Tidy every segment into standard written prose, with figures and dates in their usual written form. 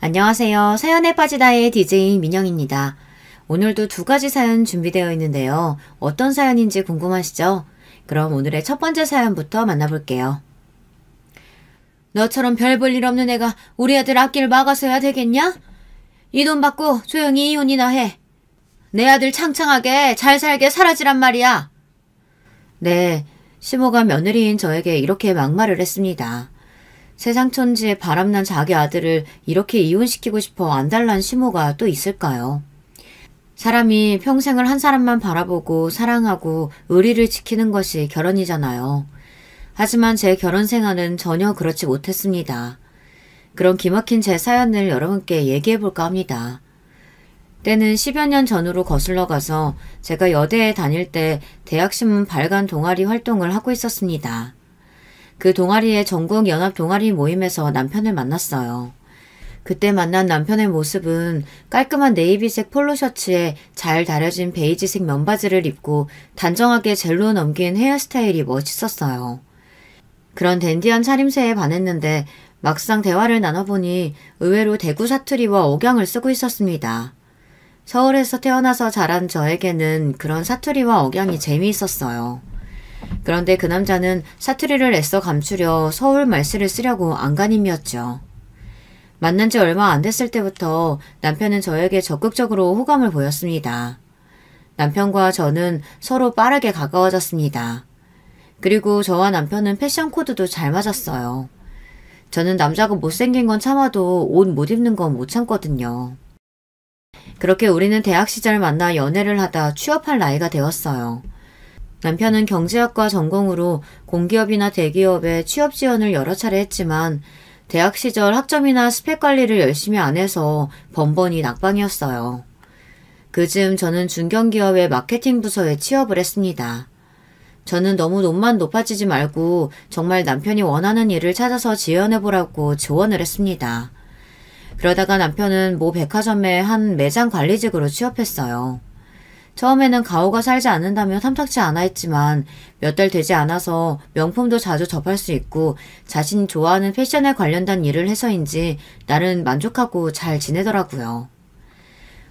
안녕하세요. 사연에 빠지다의 DJ 민영입니다. 오늘도 두 가지 사연 준비되어 있는데요. 어떤 사연인지 궁금하시죠? 그럼 오늘의 첫 번째 사연부터 만나볼게요. 너처럼 별 볼 일 없는 애가 우리 애들 앞길 막아서야 되겠냐? 이 돈 받고 조용히 이혼이나 해. 내 아들 창창하게 잘 살게 살아지란 말이야. 네, 시모가 며느리인 저에게 이렇게 막말을 했습니다. 세상 천지에 바람난 자기 아들을 이렇게 이혼시키고 싶어 안달난 시모가 또 있을까요? 사람이 평생을 한 사람만 바라보고 사랑하고 의리를 지키는 것이 결혼이잖아요. 하지만 제 결혼 생활은 전혀 그렇지 못했습니다. 그런 기막힌 제 사연을 여러분께 얘기해볼까 합니다. 때는 10여 년 전으로 거슬러 가서 제가 여대에 다닐 때 대학신문 발간 동아리 활동을 하고 있었습니다. 그 동아리의 전국 연합 동아리 모임에서 남편을 만났어요. 그때 만난 남편의 모습은 깔끔한 네이비색 폴로 셔츠에 잘 다려진 베이지색 면바지를 입고 단정하게 젤로 넘긴 헤어스타일이 멋있었어요. 그런 댄디한 차림새에 반했는데 막상 대화를 나눠보니 의외로 대구 사투리와 억양을 쓰고 있었습니다. 서울에서 태어나서 자란 저에게는 그런 사투리와 억양이 재미있었어요. 그런데 그 남자는 사투리를 애써 감추려 서울 말씨를 쓰려고 안간힘이었죠. 만난 지 얼마 안 됐을 때부터 남편은 저에게 적극적으로 호감을 보였습니다. 남편과 저는 서로 빠르게 가까워졌습니다. 그리고 저와 남편은 패션 코드도 잘 맞았어요. 저는 남자가 못생긴 건 참아도 옷 못 입는 건 못 참거든요. 그렇게 우리는 대학 시절 만나 연애를 하다 취업할 나이가 되었어요. 남편은 경제학과 전공으로 공기업이나 대기업에 취업 지원을 여러 차례 했지만 대학 시절 학점이나 스펙 관리를 열심히 안 해서 번번이 낙방이었어요. 그즈음 저는 중견기업의 마케팅 부서에 취업을 했습니다. 저는 너무 돈만 높아지지 말고 정말 남편이 원하는 일을 찾아서 지원해보라고 조언을 했습니다. 그러다가 남편은 모 백화점의 한 매장 관리직으로 취업했어요. 처음에는 가오가 살지 않는다며 탐탁치 않아 했지만 몇 달 되지 않아서 명품도 자주 접할 수 있고 자신이 좋아하는 패션에 관련된 일을 해서인지 나름 만족하고 잘 지내더라고요.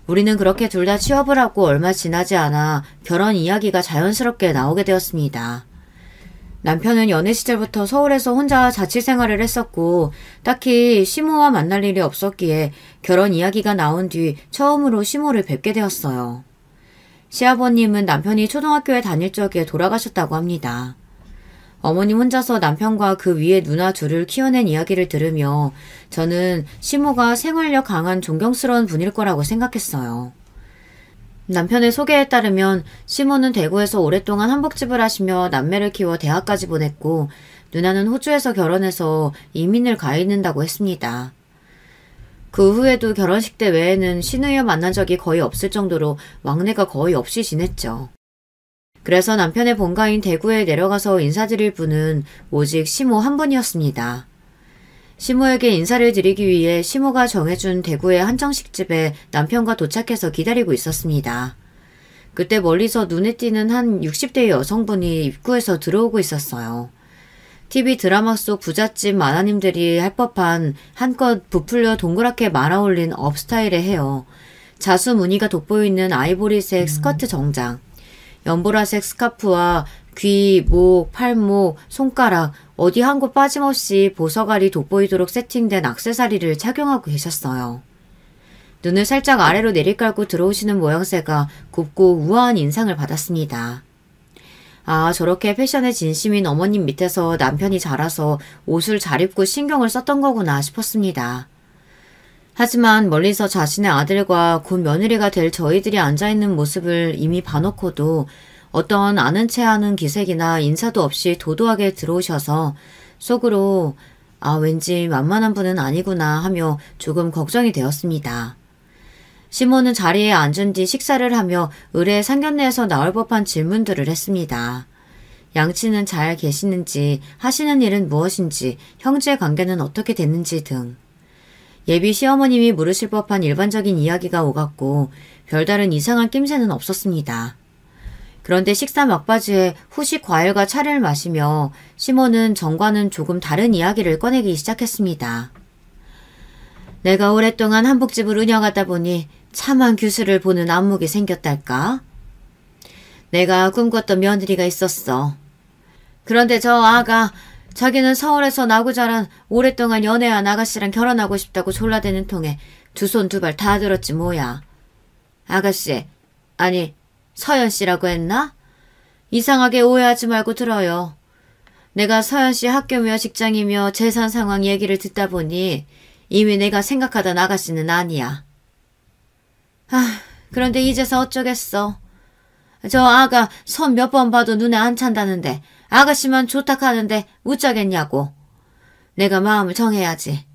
우리는 그렇게 둘 다 취업을 하고 얼마 지나지 않아 결혼 이야기가 자연스럽게 나오게 되었습니다. 남편은 연애 시절부터 서울에서 혼자 자취생활을 했었고 딱히 시모와 만날 일이 없었기에 결혼 이야기가 나온 뒤 처음으로 시모를 뵙게 되었어요. 시아버님은 남편이 초등학교에 다닐 적에 돌아가셨다고 합니다. 어머님 혼자서 남편과 그 위에 누나 둘을 키워낸 이야기를 들으며 저는 시모가 생활력 강한 존경스러운 분일 거라고 생각했어요. 남편의 소개에 따르면 시모는 대구에서 오랫동안 한복집을 하시며 남매를 키워 대학까지 보냈고 누나는 호주에서 결혼해서 이민을 가 있는다고 했습니다. 그 후에도 결혼식 때 외에는 시누이와 만난 적이 거의 없을 정도로 왕래가 거의 없이 지냈죠. 그래서 남편의 본가인 대구에 내려가서 인사드릴 분은 오직 시모 한 분이었습니다. 시모에게 인사를 드리기 위해 시모가 정해준 대구의 한정식집에 남편과 도착해서 기다리고 있었습니다. 그때 멀리서 눈에 띄는 한 60대 여성분이 입구에서 들어오고 있었어요. TV 드라마 속 부잣집 마나님들이 할 법한 한껏 부풀려 동그랗게 말아올린 업스타일의 헤어, 자수 무늬가 돋보이는 아이보리색 스커트 정장, 연보라색 스카프와 귀, 목, 팔목, 손가락 어디 한 곳 빠짐없이 보석알이 돋보이도록 세팅된 액세서리를 착용하고 계셨어요. 눈을 살짝 아래로 내리깔고 들어오시는 모양새가 곱고 우아한 인상을 받았습니다. 아, 저렇게 패션에 진심인 어머님 밑에서 남편이 자라서 옷을 잘 입고 신경을 썼던 거구나 싶었습니다. 하지만 멀리서 자신의 아들과 곧 며느리가 될 저희들이 앉아있는 모습을 이미 봐놓고도 어떤 아는 체 하는 기색이나 인사도 없이 도도하게 들어오셔서 속으로 아, 왠지 만만한 분은 아니구나 하며 조금 걱정이 되었습니다. 시모는 자리에 앉은 뒤 식사를 하며 의뢰 상견례에서 나올 법한 질문들을 했습니다. 양치는 잘 계시는지, 하시는 일은 무엇인지, 형제 관계는 어떻게 됐는지 등. 예비 시어머님이 물으실 법한 일반적인 이야기가 오갔고 별다른 이상한 낌새는 없었습니다. 그런데 식사 막바지에 후식 과일과 차를 마시며 시모는 전과는 조금 다른 이야기를 꺼내기 시작했습니다. 내가 오랫동안 한복집을 운영하다 보니 참한 규수를 보는 안목이 생겼달까? 내가 꿈꿨던 며느리가 있었어. 그런데 저 아가 자기는 서울에서 나고 자란 오랫동안 연애한 아가씨랑 결혼하고 싶다고 졸라대는 통에 두 손 두 발 다 들었지 뭐야. 아가씨, 아니 서연씨라고 했나? 이상하게 오해하지 말고 들어요. 내가 서연씨 학교며 직장이며 재산 상황 얘기를 듣다 보니 이미 내가 생각하던 아가씨는 아니야. 그런데 이제서 어쩌겠어. 저 아가 선 몇 번 봐도 눈에 안 찬다는데 아가씨만 좋다 하는데 웃자겠냐고. 내가 마음을 정해야지.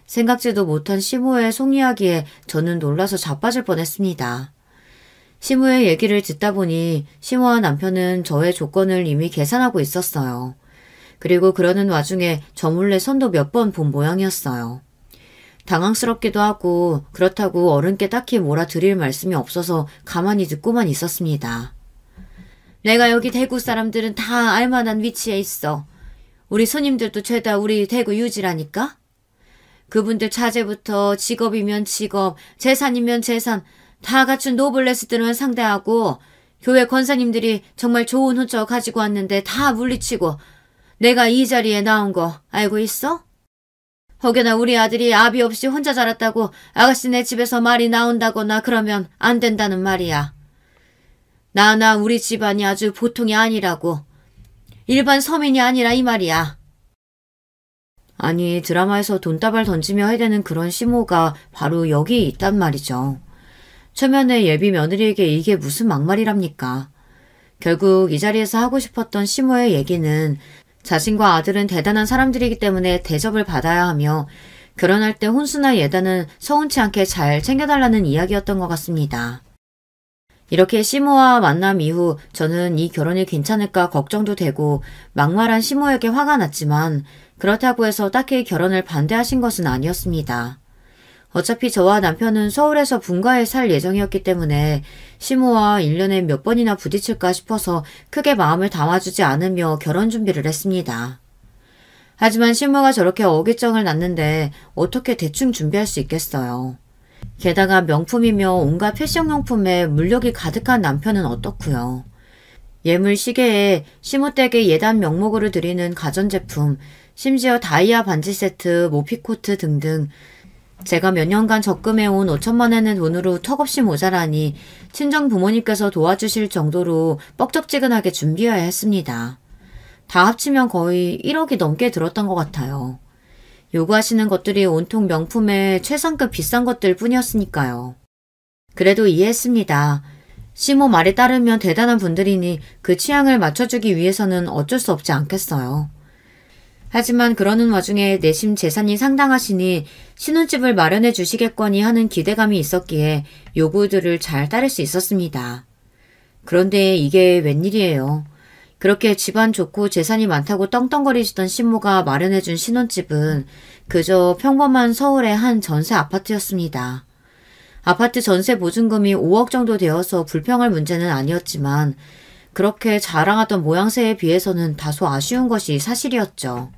생각지도 못한 시모의 속이야기에 저는 놀라서 자빠질 뻔했습니다. 시모의 얘기를 듣다 보니 시모와 남편은 저의 조건을 이미 계산하고 있었어요. 그리고 그러는 와중에 저 몰래 선도 몇 번 본 모양이었어요. 당황스럽기도 하고 그렇다고 어른께 딱히 뭐라 드릴 말씀이 없어서 가만히 듣고만 있었습니다. 내가 여기 대구 사람들은 다 알만한 위치에 있어. 우리 손님들도 죄다 우리 대구 유지라니까? 그분들 자제부터 직업이면 직업, 재산이면 재산 다 갖춘 노블레스들만 상대하고 교회 권사님들이 정말 좋은 호적 가지고 왔는데 다 물리치고 내가 이 자리에 나온 거 알고 있어? 혹여나 우리 아들이 아비 없이 혼자 자랐다고 아가씨네 집에서 말이 나온다거나 그러면 안 된다는 말이야. 나나 우리 집안이 아주 보통이 아니라고. 일반 서민이 아니라 이 말이야. 아니 드라마에서 돈다발 던지며 해대는 그런 시모가 바로 여기 있단 말이죠. 초면에 예비 며느리에게 이게 무슨 막말이랍니까. 결국 이 자리에서 하고 싶었던 시모의 얘기는 자신과 아들은 대단한 사람들이기 때문에 대접을 받아야 하며 결혼할 때 혼수나 예단은 서운치 않게 잘 챙겨달라는 이야기였던 것 같습니다. 이렇게 시모와 만남 이후 저는 이 결혼이 괜찮을까 걱정도 되고 막말한 시모에게 화가 났지만 그렇다고 해서 딱히 결혼을 반대하신 것은 아니었습니다. 어차피 저와 남편은 서울에서 분가에 살 예정이었기 때문에 시모와 1년에 몇 번이나 부딪힐까 싶어서 크게 마음을 담아주지 않으며 결혼 준비를 했습니다. 하지만 시모가 저렇게 어깃정을 놨는데 어떻게 대충 준비할 수 있겠어요. 게다가 명품이며 온갖 패션용품에 물욕이 가득한 남편은 어떻고요. 예물 시계에 시모댁에 예단 명목으로 드리는 가전제품, 심지어 다이아 반지 세트, 모피코트 등등 제가 몇 년간 적금해온 5천만 원의 돈으로 턱없이 모자라니 친정 부모님께서 도와주실 정도로 뻑적지근하게 준비해야 했습니다. 다 합치면 거의 1억이 넘게 들었던 것 같아요. 요구하시는 것들이 온통 명품의 최상급 비싼 것들 뿐이었으니까요. 그래도 이해했습니다. 시모 말에 따르면 대단한 분들이니 그 취향을 맞춰주기 위해서는 어쩔 수 없지 않겠어요. 하지만 그러는 와중에 내심 재산이 상당하시니 신혼집을 마련해 주시겠거니 하는 기대감이 있었기에 요구들을 잘 따를 수 있었습니다. 그런데 이게 웬일이에요. 그렇게 집안 좋고 재산이 많다고 떵떵거리시던 신모가 마련해준 신혼집은 그저 평범한 서울의 한 전세 아파트였습니다. 아파트 전세 보증금이 5억 정도 되어서 불평할 문제는 아니었지만 그렇게 자랑하던 모양새에 비해서는 다소 아쉬운 것이 사실이었죠.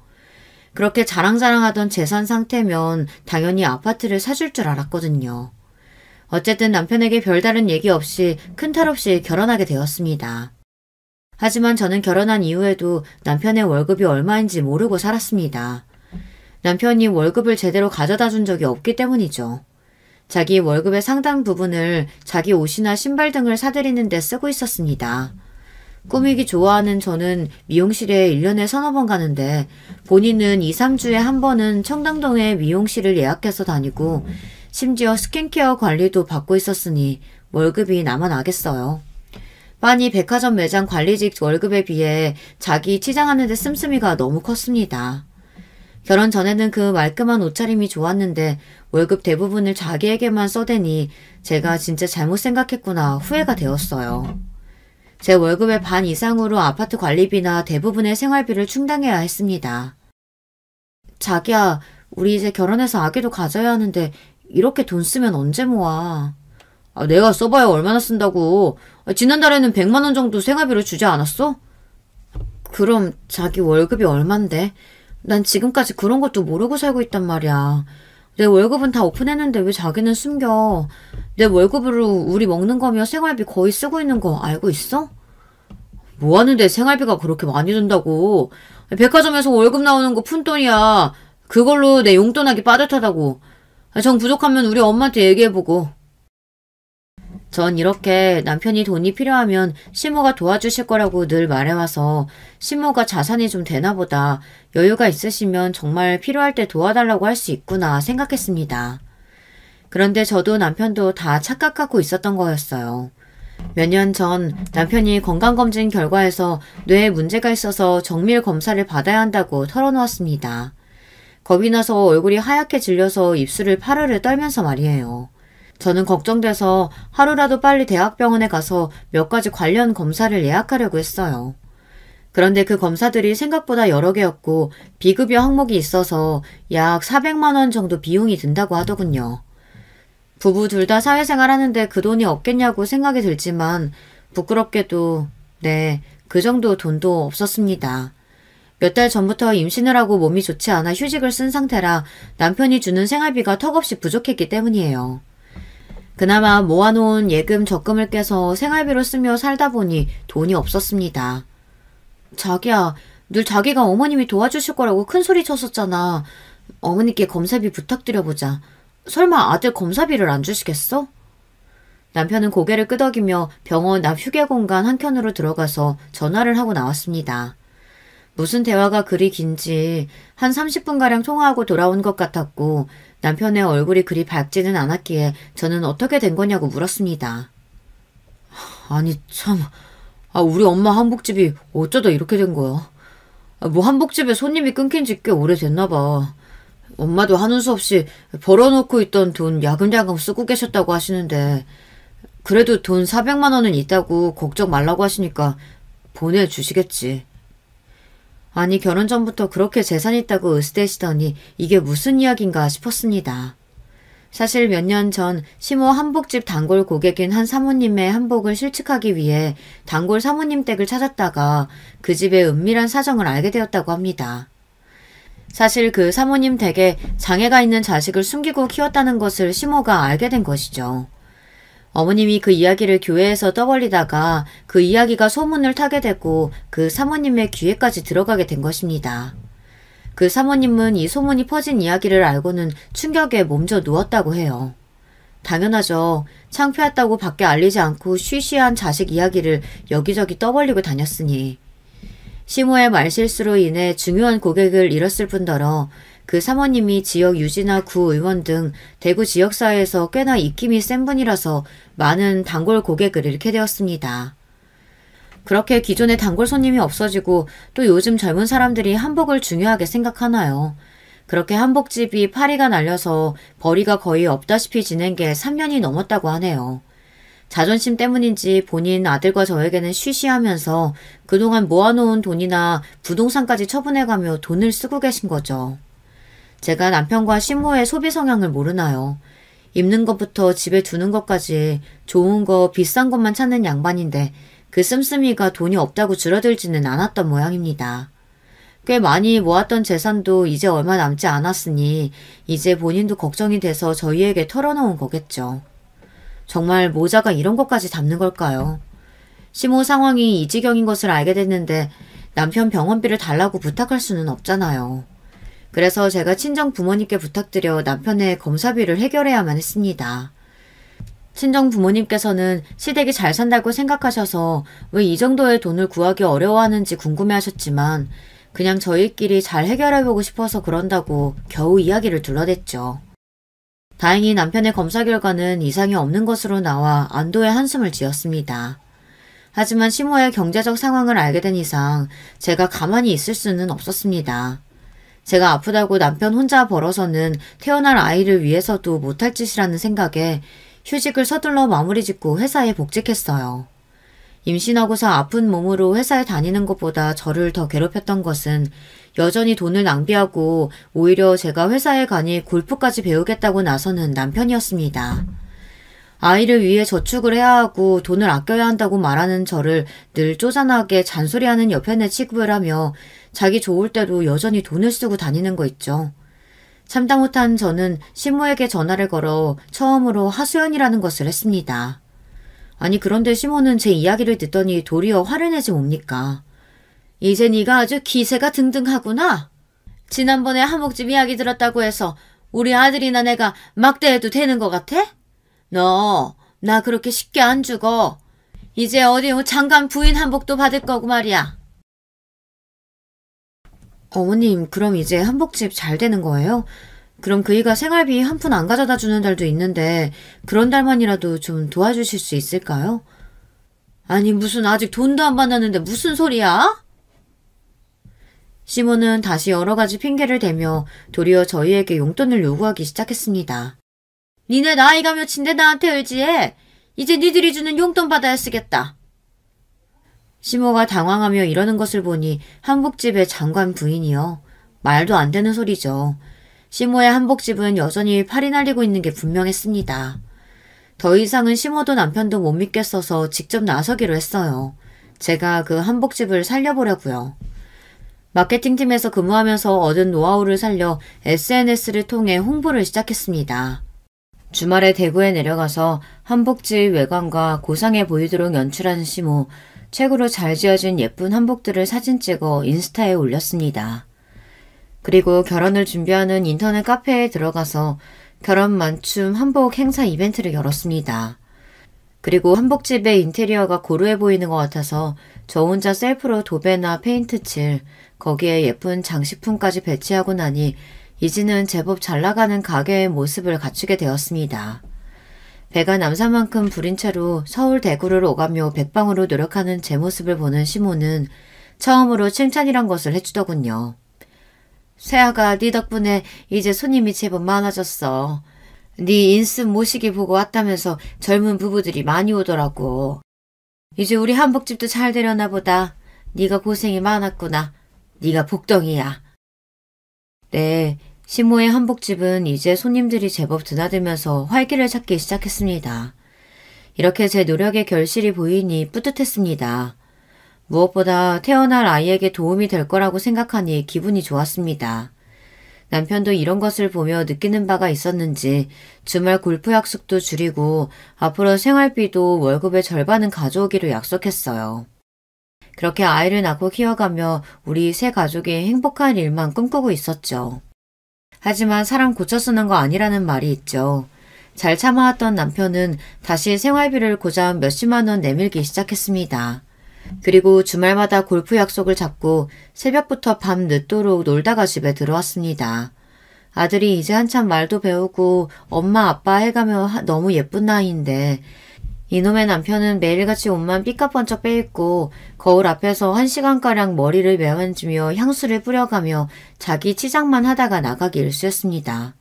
그렇게 자랑자랑하던 재산 상태면 당연히 아파트를 사줄 줄 알았거든요. 어쨌든 남편에게 별다른 얘기 없이 큰 탈 없이 결혼하게 되었습니다. 하지만 저는 결혼한 이후에도 남편의 월급이 얼마인지 모르고 살았습니다. 남편이 월급을 제대로 가져다 준 적이 없기 때문이죠. 자기 월급의 상당 부분을 자기 옷이나 신발 등을 사들이는 데 쓰고 있었습니다. 꾸미기 좋아하는 저는 미용실에 1년에 서너 번 가는데 본인은 2, 3주에 한 번은 청담동에 미용실을 예약해서 다니고 심지어 스킨케어 관리도 받고 있었으니 월급이 나만 나겠어요. 빤히 백화점 매장 관리직 월급에 비해 자기 치장하는 데 씀씀이가 너무 컸습니다. 결혼 전에는 그 말끔한 옷차림이 좋았는데 월급 대부분을 자기에게만 써대니 제가 진짜 잘못 생각했구나 후회가 되었어요. 제 월급의 반 이상으로 아파트 관리비나 대부분의 생활비를 충당해야 했습니다. 자기야, 우리 이제 결혼해서 아기도 가져야 하는데 이렇게 돈 쓰면 언제 모아? 내가 써봐야 얼마나 쓴다고. 지난달에는 100만 원 정도 생활비로 주지 않았어? 그럼 자기 월급이 얼만데? 난 지금까지 그런 것도 모르고 살고 있단 말이야. 내 월급은 다 오픈했는데 왜 자기는 숨겨? 내 월급으로 우리 먹는 거며 생활비 거의 쓰고 있는 거 알고 있어? 뭐 하는데 생활비가 그렇게 많이 든다고. 백화점에서 월급 나오는 거 푼돈이야. 그걸로 내 용돈하기 빠듯하다고. 정 부족하면 우리 엄마한테 얘기해보고. 전 이렇게 남편이 돈이 필요하면 시모가 도와주실 거라고 늘 말해와서 시모가 자산이 좀 되나 보다, 여유가 있으시면 정말 필요할 때 도와달라고 할 수 있구나 생각했습니다. 그런데 저도 남편도 다 착각하고 있었던 거였어요. 몇 년 전 남편이 건강검진 결과에서 뇌에 문제가 있어서 정밀 검사를 받아야 한다고 털어놓았습니다. 겁이 나서 얼굴이 하얗게 질려서 입술을 파르르 떨면서 말이에요. 저는 걱정돼서 하루라도 빨리 대학병원에 가서 몇 가지 관련 검사를 예약하려고 했어요. 그런데 그 검사들이 생각보다 여러 개였고 비급여 항목이 있어서 약 400만 원 정도 비용이 든다고 하더군요. 부부 둘 다 사회생활 하는데 그 돈이 없겠냐고 생각이 들지만 부끄럽게도 네, 그 정도 돈도 없었습니다. 몇 달 전부터 임신을 하고 몸이 좋지 않아 휴직을 쓴 상태라 남편이 주는 생활비가 턱없이 부족했기 때문이에요. 그나마 모아놓은 예금 적금을 깨서 생활비로 쓰며 살다 보니 돈이 없었습니다. 자기야, 늘 자기가 어머님이 도와주실 거라고 큰 소리 쳤었잖아. 어머니께 검사비 부탁드려보자. 설마 아들 검사비를 안 주시겠어? 남편은 고개를 끄덕이며 병원 앞 휴게 공간 한켠으로 들어가서 전화를 하고 나왔습니다. 무슨 대화가 그리 긴지 한 30분가량 통화하고 돌아온 것 같았고 남편의 얼굴이 그리 밝지는 않았기에 저는 어떻게 된 거냐고 물었습니다. 아니 참, 우리 엄마 한복집이 어쩌다 이렇게 된 거야. 뭐 한복집에 손님이 끊긴 지 꽤 오래됐나 봐. 엄마도 하는 수 없이 벌어놓고 있던 돈 야금야금 쓰고 계셨다고 하시는데 그래도 돈 400만 원은 있다고 걱정 말라고 하시니까 보내주시겠지. 아니 결혼 전부터 그렇게 재산 있다고 으스대시더니 이게 무슨 이야기인가 싶었습니다. 사실 몇 년 전 시모 한복집 단골 고객인 한 사모님의 한복을 실측하기 위해 단골 사모님 댁을 찾았다가 그 집의 은밀한 사정을 알게 되었다고 합니다. 사실 그 사모님 댁에 장애가 있는 자식을 숨기고 키웠다는 것을 시모가 알게 된 것이죠. 어머님이 그 이야기를 교회에서 떠벌리다가 그 이야기가 소문을 타게 되고 그 사모님의 귀에까지 들어가게 된 것입니다. 그 사모님은 이 소문이 퍼진 이야기를 알고는 충격에 몸져 누웠다고 해요. 당연하죠. 창피했다고 밖에 알리지 않고 쉬쉬한 자식 이야기를 여기저기 떠벌리고 다녔으니. 시모의 말실수로 인해 중요한 고객을 잃었을 뿐더러 그 사모님이 지역 유지나 구의원 등 대구 지역사회에서 꽤나 입김이 센 분이라서 많은 단골 고객을 잃게 되었습니다. 그렇게 기존의 단골 손님이 없어지고 또 요즘 젊은 사람들이 한복을 중요하게 생각하나요? 그렇게 한복집이 파리가 날려서 벌이가 거의 없다시피 지낸 게 3년이 넘었다고 하네요. 자존심 때문인지 본인 아들과 저에게는 쉬쉬하면서 그동안 모아놓은 돈이나 부동산까지 처분해가며 돈을 쓰고 계신 거죠. 제가 남편과 신모의 소비 성향을 모르나요? 입는 것부터 집에 두는 것까지 좋은 거 비싼 것만 찾는 양반인데 그 씀씀이가 돈이 없다고 줄어들지는 않았던 모양입니다. 꽤 많이 모았던 재산도 이제 얼마 남지 않았으니 이제 본인도 걱정이 돼서 저희에게 털어놓은 거겠죠. 정말 모자가 이런 것까지 담는 걸까요? 시모 상황이 이 지경인 것을 알게 됐는데 남편 병원비를 달라고 부탁할 수는 없잖아요. 그래서 제가 친정 부모님께 부탁드려 남편의 검사비를 해결해야만 했습니다. 친정 부모님께서는 시댁이 잘 산다고 생각하셔서 왜 이 정도의 돈을 구하기 어려워하는지 궁금해하셨지만 그냥 저희끼리 잘 해결해보고 싶어서 그런다고 겨우 이야기를 둘러댔죠. 다행히 남편의 검사 결과는 이상이 없는 것으로 나와 안도의 한숨을 지었습니다. 하지만 시모의 경제적 상황을 알게 된 이상 제가 가만히 있을 수는 없었습니다. 제가 아프다고 남편 혼자 벌어서는 태어날 아이를 위해서도 못할 짓이라는 생각에 휴직을 서둘러 마무리 짓고 회사에 복직했어요. 임신하고서 아픈 몸으로 회사에 다니는 것보다 저를 더 괴롭혔던 것은 여전히 돈을 낭비하고 오히려 제가 회사에 가니 골프까지 배우겠다고 나서는 남편이었습니다. 아이를 위해 저축을 해야 하고 돈을 아껴야 한다고 말하는 저를 늘 쪼잔하게 잔소리하는 옆편에 취급을 하며 자기 좋을 때도 여전히 돈을 쓰고 다니는 거 있죠. 참다 못한 저는 시모에게 전화를 걸어 처음으로 하수연이라는 것을 했습니다. 아니 그런데 시모는 제 이야기를 듣더니 도리어 화를 내지 뭡니까? 이제 네가 아주 기세가 등등하구나. 지난번에 한복집 이야기 들었다고 해서 우리 아들이나 내가 막대해도 되는 것 같아? 너 나 그렇게 쉽게 안 죽어. 이제 어디 장관 부인 한복도 받을 거고 말이야. 어머님 그럼 이제 한복집 잘 되는 거예요? 그럼 그이가 생활비 한 푼 안 가져다 주는 달도 있는데 그런 달만이라도 좀 도와주실 수 있을까요? 아니 무슨 아직 돈도 안 받았는데 무슨 소리야? 시모는 다시 여러 가지 핑계를 대며 도리어 저희에게 용돈을 요구하기 시작했습니다. 니네 나이가 몇인데 나한테 의지해? 이제 니들이 주는 용돈 받아야 쓰겠다. 시모가 당황하며 이러는 것을 보니 한복집의 장관 부인이요. 말도 안 되는 소리죠. 시모의 한복집은 여전히 팔이 날리고 있는 게 분명했습니다. 더 이상은 시모도 남편도 못 믿겠어서 직접 나서기로 했어요. 제가 그 한복집을 살려보려고요. 마케팅팀에서 근무하면서 얻은 노하우를 살려 SNS를 통해 홍보를 시작했습니다. 주말에 대구에 내려가서 한복집 외관과 고상해 보이도록 연출한 시모, 최고로 잘 지어진 예쁜 한복들을 사진 찍어 인스타에 올렸습니다. 그리고 결혼을 준비하는 인터넷 카페에 들어가서 결혼 맞춤 한복 행사 이벤트를 열었습니다. 그리고 한복집의 인테리어가 고루해 보이는 것 같아서 저 혼자 셀프로 도배나 페인트 칠, 거기에 예쁜 장식품까지 배치하고 나니 이제는 제법 잘나가는 가게의 모습을 갖추게 되었습니다. 배가 남산만큼 부린 채로 서울 대구를 오가며 백방으로 노력하는 제 모습을 보는 시모는 처음으로 칭찬이란 것을 해주더군요. 세아가 네 덕분에 이제 손님이 제법 많아졌어. 네 인스 모시기 보고 왔다면서 젊은 부부들이 많이 오더라고. 이제 우리 한복집도 잘 되려나 보다. 네가 고생이 많았구나. 네가 복덩이야. 네, 시모의 한복집은 이제 손님들이 제법 드나들면서 활기를 찾기 시작했습니다. 이렇게 제 노력의 결실이 보이니 뿌듯했습니다. 무엇보다 태어날 아이에게 도움이 될 거라고 생각하니 기분이 좋았습니다. 남편도 이런 것을 보며 느끼는 바가 있었는지 주말 골프 약속도 줄이고 앞으로 생활비도 월급의 절반은 가져오기로 약속했어요. 그렇게 아이를 낳고 키워가며 우리 세 가족이 행복한 일만 꿈꾸고 있었죠. 하지만 사람 고쳐 쓰는 거 아니라는 말이 있죠. 잘 참아왔던 남편은 다시 생활비를 고작 몇십만 원 내밀기 시작했습니다. 그리고 주말마다 골프 약속을 잡고 새벽부터 밤 늦도록 놀다가 집에 들어왔습니다. 아들이 이제 한참 말도 배우고 엄마 아빠 해가며 너무 예쁜 나이인데 이놈의 남편은 매일같이 옷만 삐까번쩍 빼입고 거울 앞에서 1시간가량 머리를 매만지며 향수를 뿌려가며 자기 치장만 하다가 나가기 일쑤였습니다.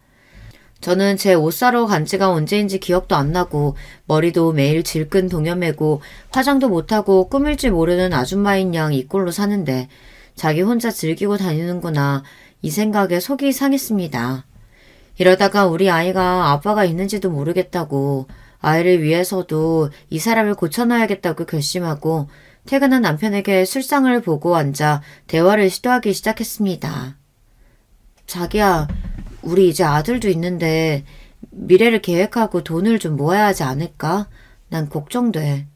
저는 제 옷 사러 간 지가 언제인지 기억도 안 나고 머리도 매일 질끈 동여매고 화장도 못하고 꾸밀 줄 모르는 아줌마인 양 이 꼴로 사는데 자기 혼자 즐기고 다니는구나 이 생각에 속이 상했습니다. 이러다가 우리 아이가 아빠가 있는지도 모르겠다고 아이를 위해서도 이 사람을 고쳐놔야겠다고 결심하고 퇴근한 남편에게 술상을 보고 앉아 대화를 시도하기 시작했습니다. 자기야, 우리 이제 아들도 있는데 미래를 계획하고 돈을 좀 모아야 하지 않을까? 난 걱정돼.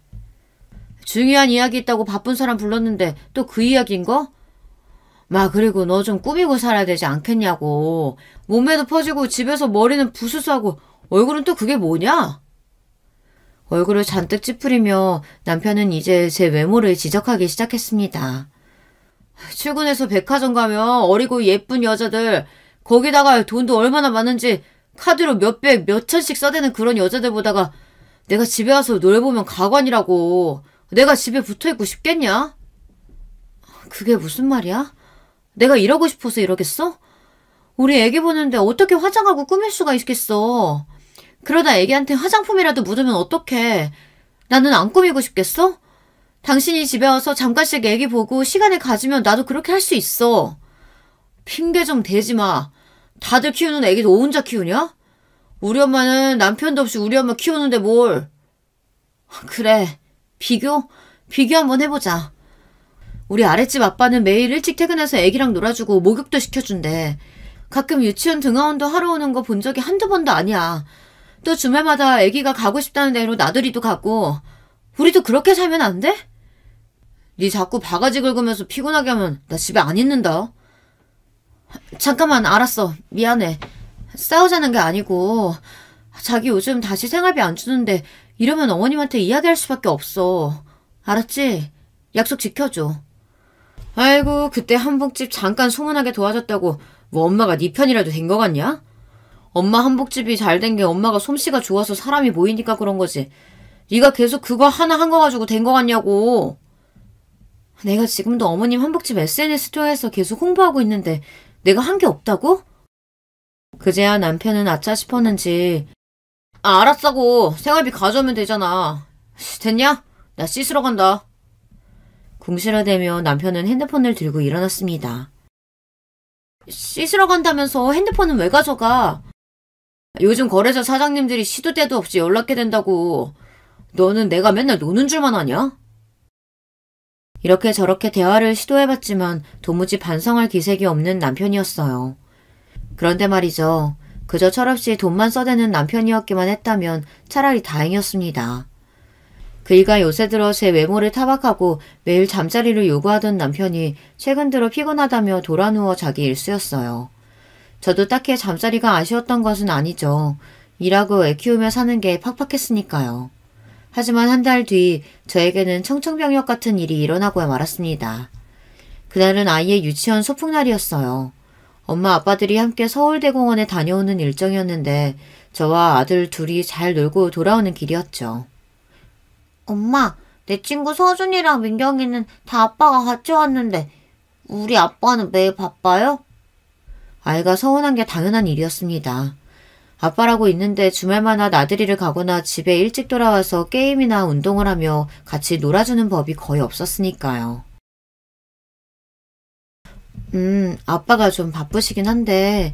중요한 이야기 있다고 바쁜 사람 불렀는데 또 그 이야기인가? 마 그리고 너 좀 꾸미고 살아야 되지 않겠냐고. 몸매도 퍼지고 집에서 머리는 부스스하고 얼굴은 또 그게 뭐냐? 얼굴을 잔뜩 찌푸리며 남편은 이제 제 외모를 지적하기 시작했습니다. 출근해서 백화점 가면 어리고 예쁜 여자들 거기다가 돈도 얼마나 많은지 카드로 몇백 몇천씩 써대는 그런 여자들 보다가 내가 집에 와서 노래 보면 가관이라고. 내가 집에 붙어있고 싶겠냐? 그게 무슨 말이야? 내가 이러고 싶어서 이러겠어? 우리 애기 보는데 어떻게 화장하고 꾸밀 수가 있겠어? 그러다 애기한테 화장품이라도 묻으면 어떡해. 나는 안 꾸미고 싶겠어? 당신이 집에 와서 잠깐씩 애기 보고 시간을 가지면 나도 그렇게 할 수 있어. 핑계 좀 대지 마. 다들 키우는 애기도 혼자 키우냐? 우리 엄마는 남편도 없이 우리 엄마 키우는데 뭘. 그래. 비교 한번 해보자. 우리 아랫집 아빠는 매일 일찍 퇴근해서 애기랑 놀아주고 목욕도 시켜준대. 가끔 유치원 등하원도 하러 오는 거 본 적이 한두 번도 아니야. 또 주말마다 아기가 가고 싶다는 대로 나들이도 가고. 우리도 그렇게 살면 안 돼? 네 자꾸 바가지 긁으면서 피곤하게 하면 나 집에 안 있는다. 잠깐만, 알았어. 미안해. 싸우자는 게 아니고 자기 요즘 다시 생활비 안 주는데 이러면 어머님한테 이야기할 수밖에 없어. 알았지? 약속 지켜줘. 아이고, 그때 한복집 잠깐 소문나게 도와줬다고 뭐 엄마가 네 편이라도 된 거 같냐? 엄마 한복집이 잘 된 게 엄마가 솜씨가 좋아서 사람이 모이니까 그런 거지. 네가 계속 그거 하나 한 거 가지고 된 거 같냐고. 내가 지금도 어머님 한복집 SNS 통해서 계속 홍보하고 있는데 내가 한 게 없다고? 그제야 남편은 아차 싶었는지 알았다고. 생활비 가져오면 되잖아. 됐냐? 나 씻으러 간다. 궁시렁대며 남편은 핸드폰을 들고 일어났습니다. 씻으러 간다면서 핸드폰은 왜 가져가? 요즘 거래처 사장님들이 시도 때도 없이 연락해 된다고. 너는 내가 맨날 노는 줄만 아냐? 이렇게 저렇게 대화를 시도해봤지만 도무지 반성할 기색이 없는 남편이었어요. 그런데 말이죠. 그저 철없이 돈만 써대는 남편이었기만 했다면 차라리 다행이었습니다. 그이가 요새 들어 제 외모를 타박하고 매일 잠자리를 요구하던 남편이 최근 들어 피곤하다며 돌아누워 자기 일수였어요. 저도 딱히 잠자리가 아쉬웠던 것은 아니죠. 일하고 애 키우며 사는 게 팍팍했으니까요. 하지만 한 달 뒤 저에게는 청천벽력 같은 일이 일어나고 말았습니다. 그날은 아이의 유치원 소풍날이었어요. 엄마 아빠들이 함께 서울대공원에 다녀오는 일정이었는데 저와 아들 둘이 잘 놀고 돌아오는 길이었죠. 엄마, 내 친구 서준이랑 민경이는 다 아빠가 같이 왔는데 우리 아빠는 매일 바빠요? 아이가 서운한 게 당연한 일이었습니다. 아빠라고 있는데 주말마다 나들이를 가거나 집에 일찍 돌아와서 게임이나 운동을 하며 같이 놀아주는 법이 거의 없었으니까요. 아빠가 좀 바쁘시긴 한데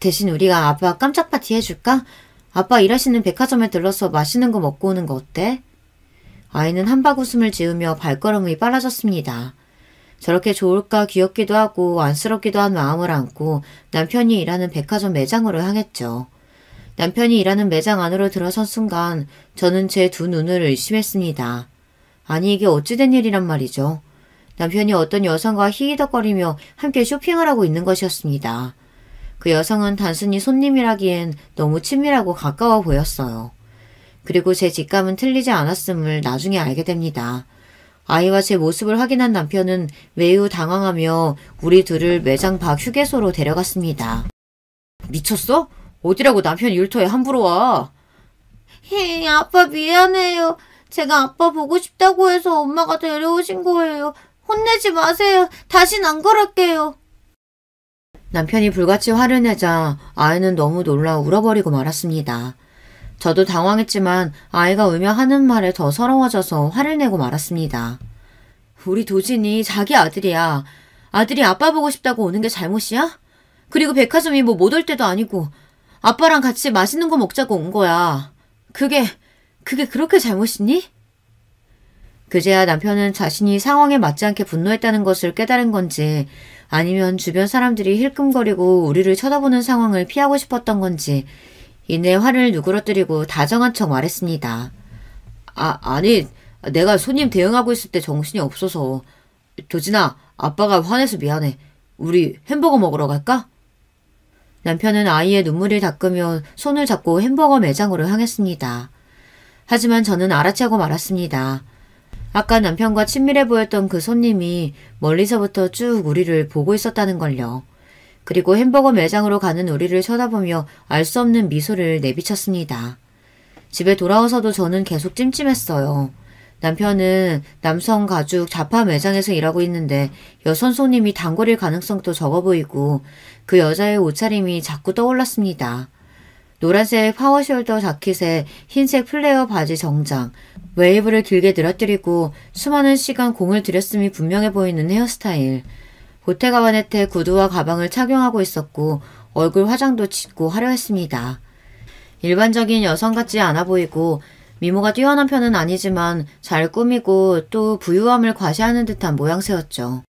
대신 우리가 아빠 깜짝 파티 해줄까? 아빠 일하시는 백화점에 들러서 맛있는 거 먹고 오는 거 어때? 아이는 한박 웃음을 지으며 발걸음이 빨라졌습니다. 저렇게 좋을까 귀엽기도 하고 안쓰럽기도 한 마음을 안고 남편이 일하는 백화점 매장으로 향했죠. 남편이 일하는 매장 안으로 들어선 순간 저는 제 두 눈을 의심했습니다. 아니 이게 어찌된 일이란 말이죠. 남편이 어떤 여성과 히히덕거리며 함께 쇼핑을 하고 있는 것이었습니다. 그 여성은 단순히 손님이라기엔 너무 친밀하고 가까워 보였어요. 그리고 제 직감은 틀리지 않았음을 나중에 알게 됩니다. 아이와 제 모습을 확인한 남편은 매우 당황하며 우리 둘을 매장 밖 휴게소로 데려갔습니다. 미쳤어? 어디라고 남편 일터에 함부로 와? 아빠 미안해요. 제가 아빠 보고 싶다고 해서 엄마가 데려오신 거예요. 혼내지 마세요. 다신 안 그럴게요. 남편이 불같이 화를 내자 아이는 너무 놀라 울어버리고 말았습니다. 저도 당황했지만 아이가 울며 하는 말에 더 서러워져서 화를 내고 말았습니다. 우리 도진이 자기 아들이야. 아들이 아빠 보고 싶다고 오는 게 잘못이야? 그리고 백화점이 뭐 못 올 때도 아니고 아빠랑 같이 맛있는 거 먹자고 온 거야. 그게 그렇게 잘못이니? 그제야 남편은 자신이 상황에 맞지 않게 분노했다는 것을 깨달은 건지 아니면 주변 사람들이 힐끔거리고 우리를 쳐다보는 상황을 피하고 싶었던 건지 이내 화를 누그러뜨리고 다정한 척 말했습니다. 아니 내가 손님 대응하고 있을 때 정신이 없어서. 도진아, 아빠가 화내서 미안해. 우리 햄버거 먹으러 갈까? 남편은 아이의 눈물을 닦으며 손을 잡고 햄버거 매장으로 향했습니다. 하지만 저는 알아채고 말았습니다. 아까 남편과 친밀해 보였던 그 손님이 멀리서부터 쭉 우리를 보고 있었다는 걸요. 그리고 햄버거 매장으로 가는 우리를 쳐다보며 알 수 없는 미소를 내비쳤습니다. 집에 돌아와서도 저는 계속 찜찜했어요. 남편은 남성 가죽 자파 매장에서 일하고 있는데 여성 손님이 단골일 가능성도 적어 보이고 그 여자의 옷차림이 자꾸 떠올랐습니다. 노란색 파워숄더 자켓에 흰색 플레어 바지 정장, 웨이브를 길게 늘어뜨리고 수많은 시간 공을 들였음이 분명해 보이는 헤어스타일. 보테가바네테 구두와 가방을 착용하고 있었고 얼굴 화장도 짙고 화려했습니다. 일반적인 여성 같지 않아 보이고 미모가 뛰어난 편은 아니지만 잘 꾸미고 또 부유함을 과시하는 듯한 모양새였죠.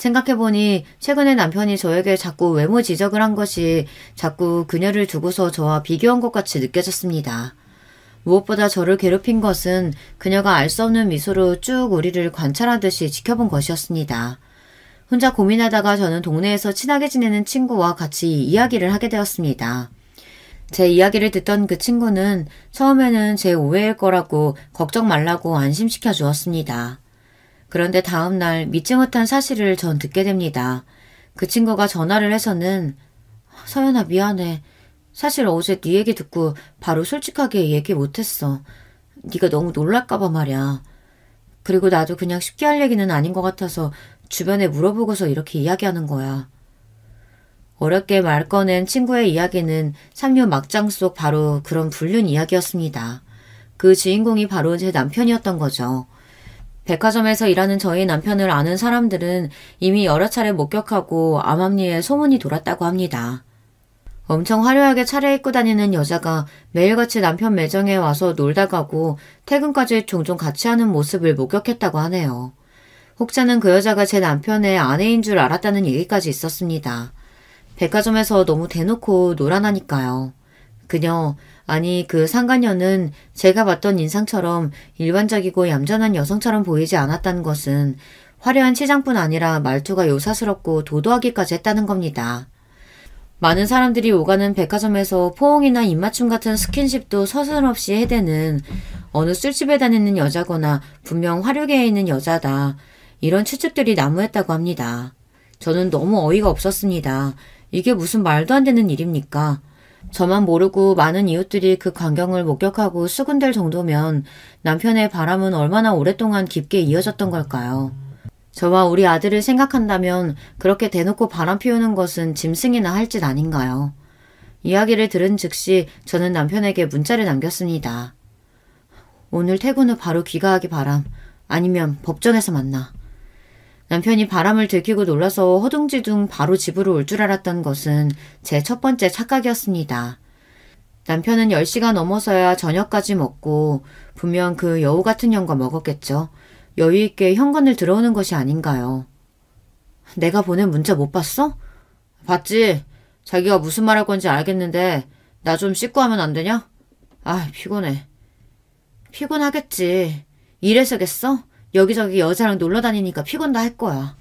생각해보니 최근에 남편이 저에게 자꾸 외모 지적을 한 것이 자꾸 그녀를 두고서 저와 비교한 것 같이 느껴졌습니다. 무엇보다 저를 괴롭힌 것은 그녀가 알 수 없는 미소로 쭉 우리를 관찰하듯이 지켜본 것이었습니다. 혼자 고민하다가 저는 동네에서 친하게 지내는 친구와 같이 이야기를 하게 되었습니다. 제 이야기를 듣던 그 친구는 처음에는 제 오해일 거라고 걱정 말라고 안심시켜 주었습니다. 그런데 다음날 믿지 못한 사실을 전 듣게 됩니다. 그 친구가 전화를 해서는 서연아 미안해. 사실 어제 네 얘기 듣고 바로 솔직하게 얘기 못했어. 네가 너무 놀랄까봐 말이야. 그리고 나도 그냥 쉽게 할 얘기는 아닌 것 같아서 주변에 물어보고서 이렇게 이야기하는 거야. 어렵게 말 꺼낸 친구의 이야기는 삼류 막장 속 바로 그런 불륜 이야기였습니다. 그 주인공이 바로 제 남편이었던 거죠. 백화점에서 일하는 저희 남편을 아는 사람들은 이미 여러 차례 목격하고 암암리에 소문이 돌았다고 합니다. 엄청 화려하게 차려입고 다니는 여자가 매일같이 남편 매장에 와서 놀다 가고 퇴근까지 종종 같이 하는 모습을 목격했다고 하네요. 혹자는 그 여자가 제 남편의 아내인 줄 알았다는 얘기까지 있었습니다. 백화점에서 너무 대놓고 놀아나니까요. 그녀, 아니 그 상간녀는 제가 봤던 인상처럼 일반적이고 얌전한 여성처럼 보이지 않았다는 것은 화려한 치장뿐 아니라 말투가 요사스럽고 도도하기까지 했다는 겁니다. 많은 사람들이 오가는 백화점에서 포옹이나 입맞춤 같은 스킨십도 서슴없이 해대는 어느 술집에 다니는 여자거나 분명 화류계에 있는 여자다. 이런 추측들이 난무했다고 합니다. 저는 너무 어이가 없었습니다. 이게 무슨 말도 안 되는 일입니까? 저만 모르고 많은 이웃들이 그 광경을 목격하고 수군될 정도면 남편의 바람은 얼마나 오랫동안 깊게 이어졌던 걸까요? 저와 우리 아들을 생각한다면 그렇게 대놓고 바람 피우는 것은 짐승이나 할 짓 아닌가요? 이야기를 들은 즉시 저는 남편에게 문자를 남겼습니다. 오늘 퇴근 후 바로 귀가하기 바람. 아니면 법정에서 만나. 남편이 바람을 들키고 놀라서 허둥지둥 바로 집으로 올 줄 알았던 것은 제 첫 번째 착각이었습니다. 남편은 10시가 넘어서야 저녁까지 먹고 분명 그 여우 같은 년과 먹었겠죠. 여유있게 현관을 들어오는 것이 아닌가요. 내가 보낸 문자 못 봤어? 봤지. 자기가 무슨 말할 건지 알겠는데 나 좀 씻고 하면 안 되냐? 아, 피곤해. 피곤하겠지. 이래서겠어? 여기저기 여자랑 놀러 다니니까 피곤다 할 거야.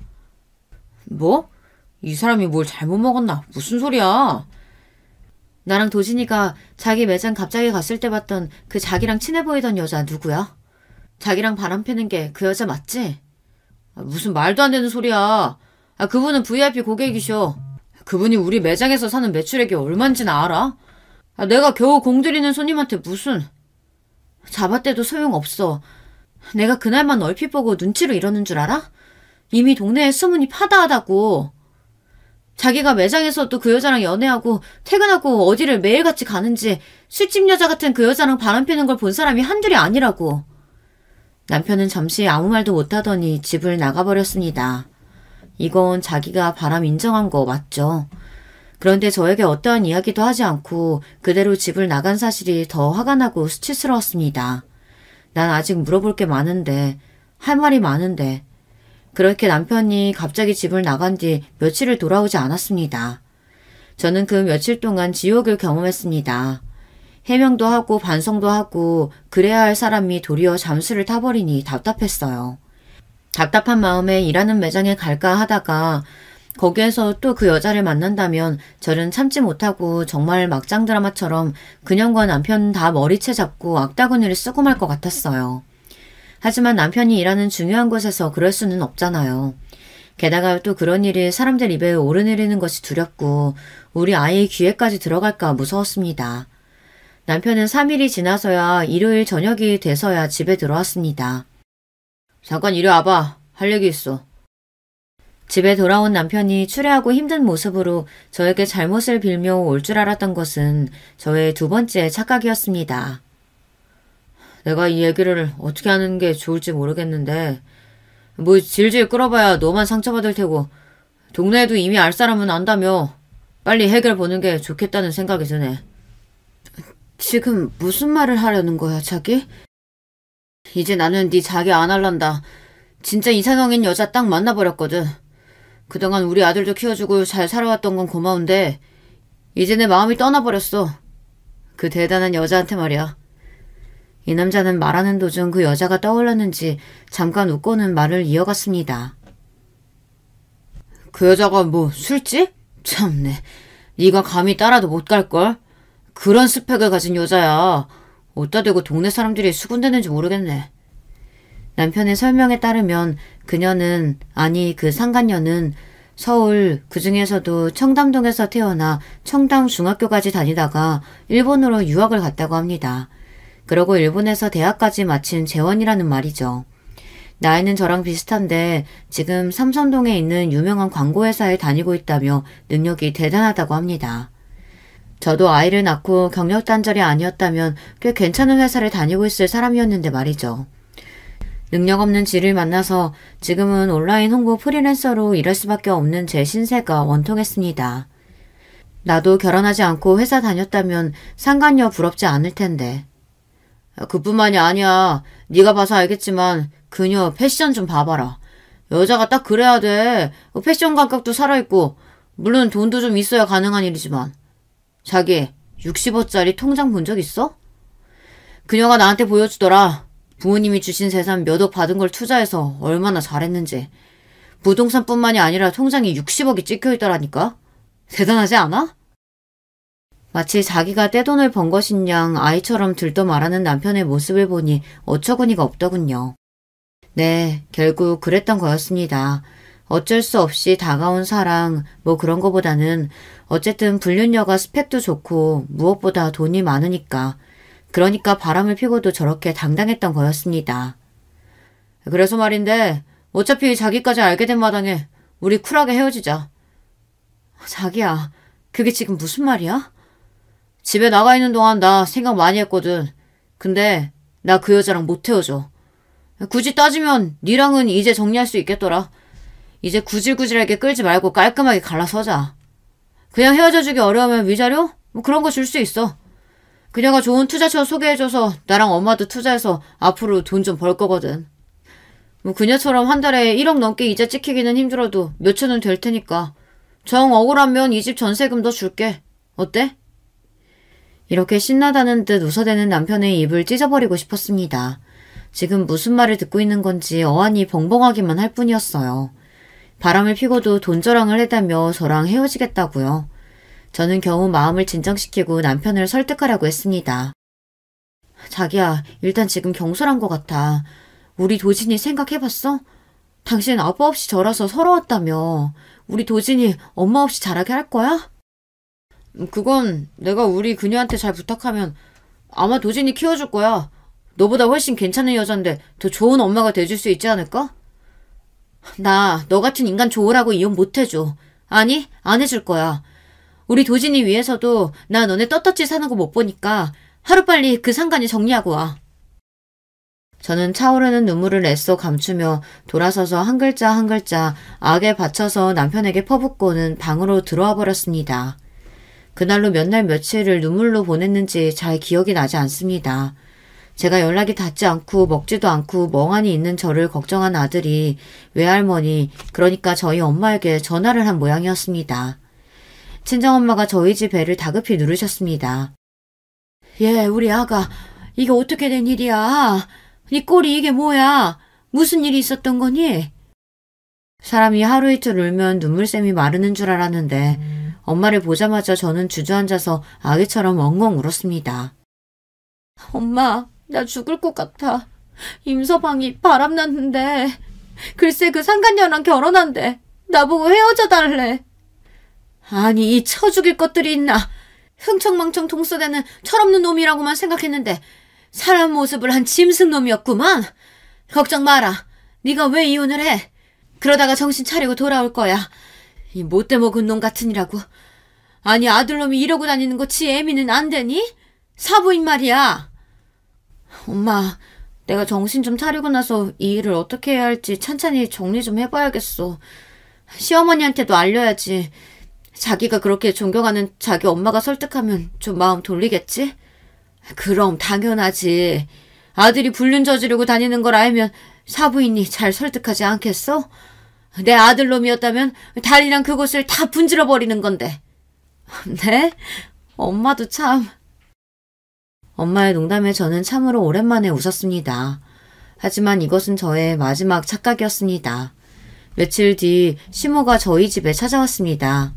뭐? 이 사람이 뭘 잘못 먹었나? 무슨 소리야? 나랑 도진이가 자기 매장 갑자기 갔을 때 봤던 그 자기랑 친해 보이던 여자 누구야? 자기랑 바람 피는 게 그 여자 맞지? 무슨 말도 안 되는 소리야. 그분은 VIP 고객이셔. 그분이 우리 매장에서 사는 매출액이 얼만지는 알아? 내가 겨우 공들이는 손님한테 무슨... 잡아떼도 소용없어. 내가 그날만 얼핏 보고 눈치로 이러는 줄 알아? 이미 동네에 소문이 파다하다고. 자기가 매장에서도 그 여자랑 연애하고 퇴근하고 어디를 매일같이 가는지 술집 여자 같은 그 여자랑 바람 피는 걸 본 사람이 한둘이 아니라고. 남편은 잠시 아무 말도 못하더니 집을 나가버렸습니다. 이건 자기가 바람 인정한 거 맞죠? 그런데 저에게 어떠한 이야기도 하지 않고 그대로 집을 나간 사실이 더 화가 나고 수치스러웠습니다. 난 아직 물어볼 게 많은데, 할 말이 많은데. 그렇게 남편이 갑자기 집을 나간 뒤 며칠을 돌아오지 않았습니다. 저는 그 며칠 동안 지옥을 경험했습니다. 해명도 하고 반성도 하고 그래야 할 사람이 도리어 잠수를 타버리니 답답했어요. 답답한 마음에 일하는 매장에 갈까 하다가 거기에서 또 그 여자를 만난다면 저는 참지 못하고 정말 막장 드라마처럼 그녀과 남편 다 머리채 잡고 악다구니를 쓰고 말 것 같았어요. 하지만 남편이 일하는 중요한 곳에서 그럴 수는 없잖아요. 게다가 또 그런 일이 사람들 입에 오르내리는 것이 두렵고 우리 아이의 귀에까지 들어갈까 무서웠습니다. 남편은 3일이 지나서야 일요일 저녁이 돼서야 집에 들어왔습니다. 잠깐 이리 와봐. 할 얘기 있어. 집에 돌아온 남편이 추레하고 힘든 모습으로 저에게 잘못을 빌며 올 줄 알았던 것은 저의 두 번째 착각이었습니다. 내가 이 얘기를 어떻게 하는 게 좋을지 모르겠는데 뭐 질질 끌어봐야 너만 상처받을 테고 동네에도 이미 알 사람은 안다며 빨리 해결 보는 게 좋겠다는 생각이 드네. 지금 무슨 말을 하려는 거야, 자기? 이제 나는 네 자기 안 할란다. 진짜 이상형인 여자 딱 만나버렸거든. 그동안 우리 아들도 키워주고 잘 살아왔던 건 고마운데 이제 내 마음이 떠나버렸어. 그 대단한 여자한테 말이야. 이 남자는 말하는 도중 그 여자가 떠올랐는지 잠깐 웃고는 말을 이어갔습니다. 그 여자가 뭐 술집? 참네. 네가 감히 따라도 못 갈걸? 그런 스펙을 가진 여자야. 어디다 대고 동네 사람들이 수군대는지 모르겠네. 남편의 설명에 따르면 그녀는, 아니 그 상간녀는 서울, 그중에서도 청담동에서 태어나 청담중학교까지 다니다가 일본으로 유학을 갔다고 합니다. 그러고 일본에서 대학까지 마친 재원이라는 말이죠. 나이는 저랑 비슷한데 지금 삼선동에 있는 유명한 광고회사에 다니고 있다며 능력이 대단하다고 합니다. 저도 아이를 낳고 경력 단절이 아니었다면 꽤 괜찮은 회사를 다니고 있을 사람이었는데 말이죠. 능력 없는 지를 만나서 지금은 온라인 홍보 프리랜서로 일할 수밖에 없는 제 신세가 원통했습니다. 나도 결혼하지 않고 회사 다녔다면 상간녀 부럽지 않을 텐데. 그뿐만이 아니야. 네가 봐서 알겠지만 그녀 패션 좀 봐봐라. 여자가 딱 그래야 돼. 패션 감각도 살아있고 물론 돈도 좀 있어야 가능한 일이지만. 자기 60억짜리 통장 본 적 있어? 그녀가 나한테 보여주더라. 부모님이 주신 재산 몇 억 받은 걸 투자해서 얼마나 잘했는지. 부동산뿐만이 아니라 통장에 60억이 찍혀있더라니까. 대단하지 않아? 마치 자기가 떼돈을 번 것인 양 아이처럼 들떠 말하는 남편의 모습을 보니 어처구니가 없더군요. 네, 결국 그랬던 거였습니다. 어쩔 수 없이 다가온 사랑, 뭐 그런 거보다는 어쨌든 불륜녀가 스펙도 좋고 무엇보다 돈이 많으니까. 그러니까 바람을 피고도 저렇게 당당했던 거였습니다. 그래서 말인데 어차피 자기까지 알게 된 마당에 우리 쿨하게 헤어지자. 자기야, 그게 지금 무슨 말이야? 집에 나가 있는 동안 나 생각 많이 했거든. 근데 나 그 여자랑 못 헤어져. 굳이 따지면 니랑은 이제 정리할 수 있겠더라. 이제 구질구질하게 끌지 말고 깔끔하게 갈라서자. 그냥 헤어져주기 어려우면 위자료? 뭐 그런 거 줄 수 있어. 그녀가 좋은 투자처 소개해줘서 나랑 엄마도 투자해서 앞으로 돈 좀 벌 거거든. 뭐 그녀처럼 한 달에 1억 넘게 이자 찍히기는 힘들어도 몇천은 될 테니까. 정 억울하면 이 집 전세금 더 줄게. 어때? 이렇게 신나다는 듯 웃어대는 남편의 입을 찢어버리고 싶었습니다. 지금 무슨 말을 듣고 있는 건지 어안이 벙벙하기만 할 뿐이었어요. 바람을 피고도 돈저랑을 해다며 저랑 헤어지겠다고요. 저는 겨우 마음을 진정시키고 남편을 설득하려고 했습니다. 자기야, 일단 지금 경솔한 것 같아. 우리 도진이 생각해봤어? 당신 아빠 없이 절어서 서러웠다며. 우리 도진이 엄마 없이 자라게 할 거야? 그건 내가 우리 그녀한테 잘 부탁하면 아마 도진이 키워줄 거야. 너보다 훨씬 괜찮은 여잔데 더 좋은 엄마가 돼줄 수 있지 않을까? 나 너 같은 인간 좋으라고 이혼 못 해줘. 아니, 안 해줄 거야. 우리 도진이 위해서도 나 너네 떳떳이 사는 거 못 보니까 하루빨리 그 상간이 정리하고 와. 저는 차오르는 눈물을 애써 감추며 돌아서서 한 글자 한 글자 악에 받쳐서 남편에게 퍼붓고는 방으로 들어와 버렸습니다. 그날로 몇 날 며칠을 눈물로 보냈는지 잘 기억이 나지 않습니다. 제가 연락이 닿지 않고 먹지도 않고 멍하니 있는 저를 걱정한 아들이 외할머니, 그러니까 저희 엄마에게 전화를 한 모양이었습니다. 친정엄마가 저희 집 배를 다급히 누르셨습니다. 예, 우리 아가, 이게 어떻게 된 일이야? 네 꼴이 이게 뭐야? 무슨 일이 있었던 거니? 사람이 하루 이틀 울면 눈물샘이 마르는 줄 알았는데 엄마를 보자마자 저는 주저앉아서 아기처럼 엉엉 울었습니다. 엄마, 나 죽을 것 같아. 임서방이 바람났는데 글쎄 그 상간녀랑 결혼한대. 나보고 헤어져 달래. 아니, 이 쳐 죽일 것들이 있나. 흥청망청 동서대는 철없는 놈이라고만 생각했는데 사람 모습을 한 짐승놈이었구만. 걱정 마라. 네가 왜 이혼을 해? 그러다가 정신 차리고 돌아올 거야. 이 못돼 먹은 놈 같으니라고. 아니, 아들놈이 이러고 다니는 거 지 애미는 안 되니? 사부인 말이야. 엄마, 내가 정신 좀 차리고 나서 이 일을 어떻게 해야 할지 찬찬히 정리 좀 해봐야겠어. 시어머니한테도 알려야지. 자기가 그렇게 존경하는 자기 엄마가 설득하면 좀 마음 돌리겠지? 그럼 당연하지. 아들이 불륜 저지르고 다니는 걸 알면 사부인이 잘 설득하지 않겠어? 내 아들놈이었다면 달이랑 그곳을 다 분질러버리는 건데. 네? 엄마도 참. 엄마의 농담에 저는 참으로 오랜만에 웃었습니다. 하지만 이것은 저의 마지막 착각이었습니다. 며칠 뒤 시모가 저희 집에 찾아왔습니다.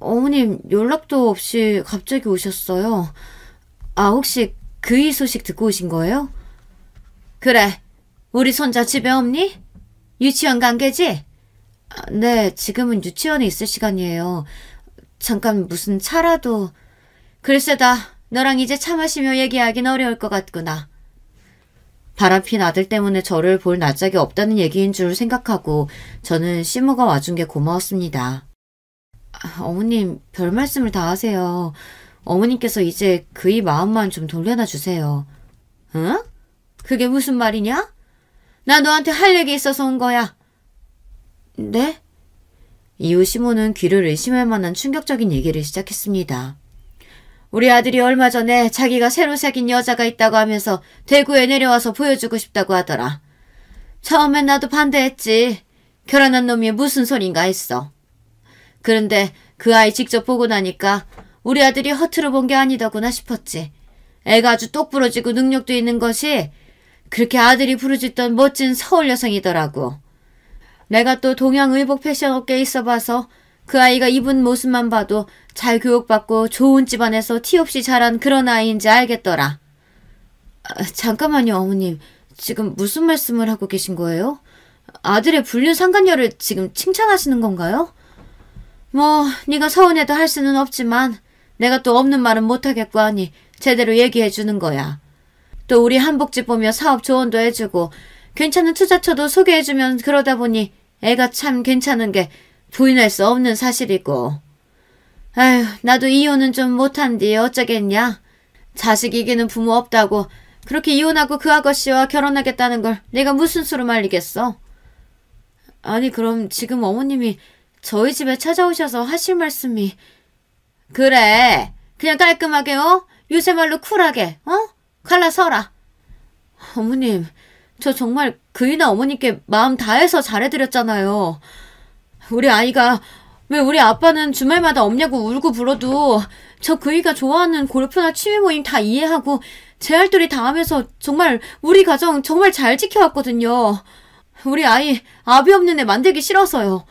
어머님 연락도 없이 갑자기 오셨어요. 혹시 그이 소식 듣고 오신 거예요? 그래. 우리 손자 집에 없니? 유치원 간 게지? 네, 지금은 유치원에 있을 시간이에요. 잠깐 무슨 차라도... 글쎄다, 너랑 이제 차 마시며 얘기하긴 어려울 것 같구나. 바람핀 아들 때문에 저를 볼 낯짝이 없다는 얘기인 줄 생각하고 저는 시모가 와준 게 고마웠습니다. 어머님, 별 말씀을 다 하세요. 어머님께서 이제 그이 마음만 좀 돌려놔 주세요. 응? 그게 무슨 말이냐? 나 너한테 할 얘기 있어서 온 거야. 네? 이후 시모는 귀를 의심할 만한 충격적인 얘기를 시작했습니다. 우리 아들이 얼마 전에 자기가 새로 사귄 여자가 있다고 하면서 대구에 내려와서 보여주고 싶다고 하더라. 처음엔 나도 반대했지. 결혼한 놈이 무슨 소린가 했어. 그런데 그 아이 직접 보고 나니까 우리 아들이 허투루 본 게 아니더구나 싶었지. 애가 아주 똑부러지고 능력도 있는 것이 그렇게 아들이 부르짖던 멋진 서울 여성이더라고. 내가 또 동양의복 패션업계에 있어봐서 그 아이가 입은 모습만 봐도 잘 교육받고 좋은 집안에서 티 없이 자란 그런 아이인지 알겠더라. 잠깐만요, 어머님. 지금 무슨 말씀을 하고 계신 거예요? 아들의 불륜 상간녀를 지금 칭찬하시는 건가요? 뭐 네가 서운해도 할 수는 없지만 내가 또 없는 말은 못하겠고 하니 제대로 얘기해 주는 거야. 또 우리 한복집 보며 사업 조언도 해주고 괜찮은 투자처도 소개해주면 그러다 보니 애가 참 괜찮은 게 부인할 수 없는 사실이고. 아휴, 나도 이혼은 좀 못한디 어쩌겠냐. 자식 이기는 부모 없다고 그렇게 이혼하고 그 아가씨와 결혼하겠다는 걸 내가 무슨 수로 말리겠어. 아니 그럼 지금 어머님이 저희 집에 찾아오셔서 하실 말씀이... 그래, 그냥 깔끔하게 요새 말로 쿨하게 갈라서라. 어머님, 저 정말 그이나 어머님께 마음 다해서 잘해드렸잖아요. 우리 아이가 왜 우리 아빠는 주말마다 없냐고 울고 불어도 저 그이가 좋아하는 골프나 취미 모임 다 이해하고 제 할도리 다 하면서 정말 우리 가정 정말 잘 지켜왔거든요. 우리 아이 아비 없는 애 만들기 싫어서요.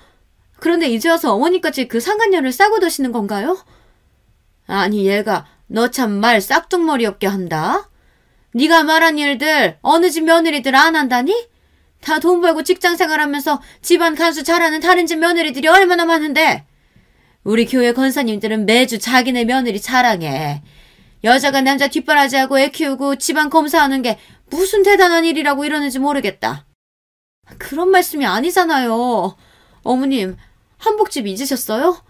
그런데 이제 와서 어머니까지 그 상간녀를 싸고 드시는 건가요? 아니 얘가 너 참 말 싹둑머리 없게 한다. 네가 말한 일들 어느 집 며느리들 안 한다니? 다 돈 벌고 직장 생활하면서 집안 간수 잘하는 다른 집 며느리들이 얼마나 많은데. 우리 교회 권사님들은 매주 자기네 며느리 자랑해. 여자가 남자 뒷바라지하고 애 키우고 집안 검사하는 게 무슨 대단한 일이라고 이러는지 모르겠다. 그런 말씀이 아니잖아요. 어머님, 한복집 잊으셨어요?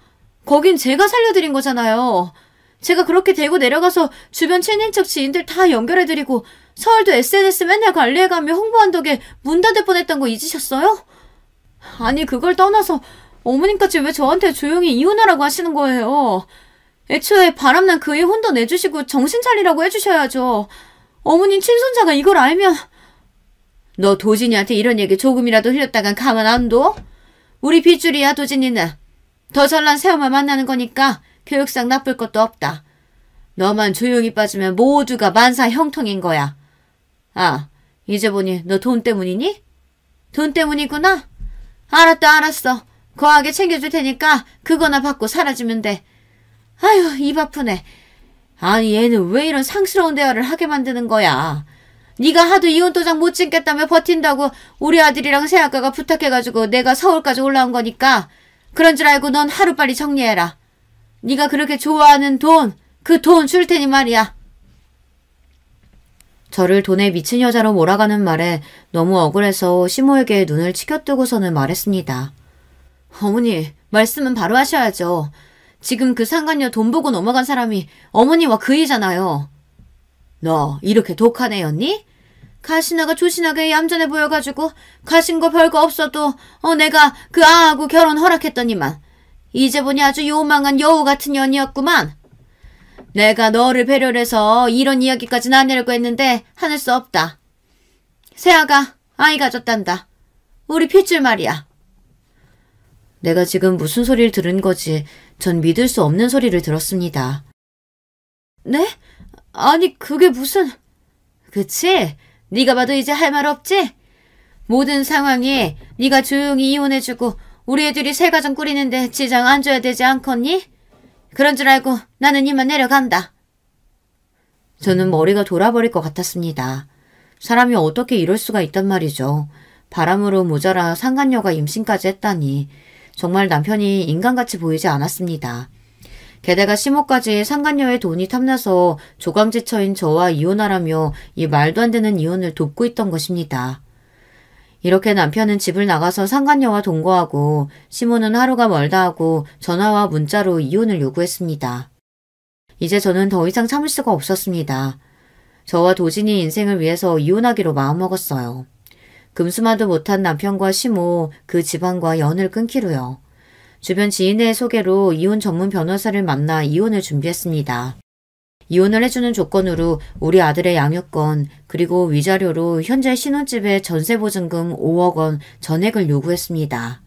거긴 제가 살려드린 거잖아요. 제가 그렇게 대구 내려가서 주변 친인척 지인들 다 연결해드리고 서울도 SNS 맨날 관리해가며 홍보한 덕에 문 닫을 뻔했던 거 잊으셨어요? 아니 그걸 떠나서 어머님까지 왜 저한테 조용히 이혼하라고 하시는 거예요? 애초에 바람난 그의 혼도 내주시고 정신 차리라고 해주셔야죠. 어머님 친손자가 이걸 알면... 너 도진이한테 이런 얘기 조금이라도 흘렸다간 가만 안 둬? 우리 빗줄이야 도진이는. 더 잘난 새엄마 만나는 거니까 교육상 나쁠 것도 없다. 너만 조용히 빠지면 모두가 만사 형통인 거야. 아, 이제 보니 너 돈 때문이니? 돈 때문이구나? 알았어. 거하게 챙겨줄 테니까 그거나 받고 사라지면 돼. 아휴, 입 아프네. 아니 얘는 왜 이런 상스러운 대화를 하게 만드는 거야. 네가 하도 이혼 도장 못 찍겠다며 버틴다고 우리 아들이랑 새아가가 부탁해가지고 내가 서울까지 올라온 거니까 그런 줄 알고 넌 하루빨리 정리해라. 네가 그렇게 좋아하는 돈, 그 돈 줄 테니 말이야. 저를 돈에 미친 여자로 몰아가는 말에 너무 억울해서 시모에게 눈을 치켜뜨고서는 말했습니다. 어머니, 말씀은 바로 하셔야죠. 지금 그 상간녀 돈 보고 넘어간 사람이 어머니와 그이잖아요. 너 이렇게 독한 애였니? 가시나가 조신하게 얌전해 보여가지고 가신 거 별거 없어도 내가 그 아하고 결혼 허락했더니만 이제 보니 아주 요망한 여우 같은 년이었구만. 내가 너를 배려를 해서 이런 이야기까지는 안 하려고 했는데 하늘 수 없다. 새아가 아이 가졌단다. 우리 핏줄 말이야. 내가 지금 무슨 소리를 들은 거지? 전 믿을 수 없는 소리를 들었습니다. 네? 아니 그게 무슨... 그치? 네가 봐도 이제 할 말 없지? 모든 상황에 네가 조용히 이혼해주고 우리 애들이 새 가정 꾸리는데 지장 안 줘야 되지 않겠니? 그런 줄 알고 나는 이만 내려간다. 저는 머리가 돌아버릴 것 같았습니다. 사람이 어떻게 이럴 수가 있단 말이죠. 바람으로 모자라 상간녀가 임신까지 했다니 정말 남편이 인간같이 보이지 않았습니다. 게다가 시모까지 상간녀의 돈이 탐나서 조강지처인 저와 이혼하라며 이 말도 안 되는 이혼을 돕고 있던 것입니다. 이렇게 남편은 집을 나가서 상간녀와 동거하고 시모는 하루가 멀다 하고 전화와 문자로 이혼을 요구했습니다. 이제 저는 더 이상 참을 수가 없었습니다. 저와 도진이 인생을 위해서 이혼하기로 마음먹었어요. 금수만도 못한 남편과 시모, 그 집안과 연을 끊기로요. 주변 지인의 소개로 이혼 전문 변호사를 만나 이혼을 준비했습니다. 이혼을 해주는 조건으로 우리 아들의 양육권 그리고 위자료로 현재 신혼집에 전세보증금 5억 원 전액을 요구했습니다.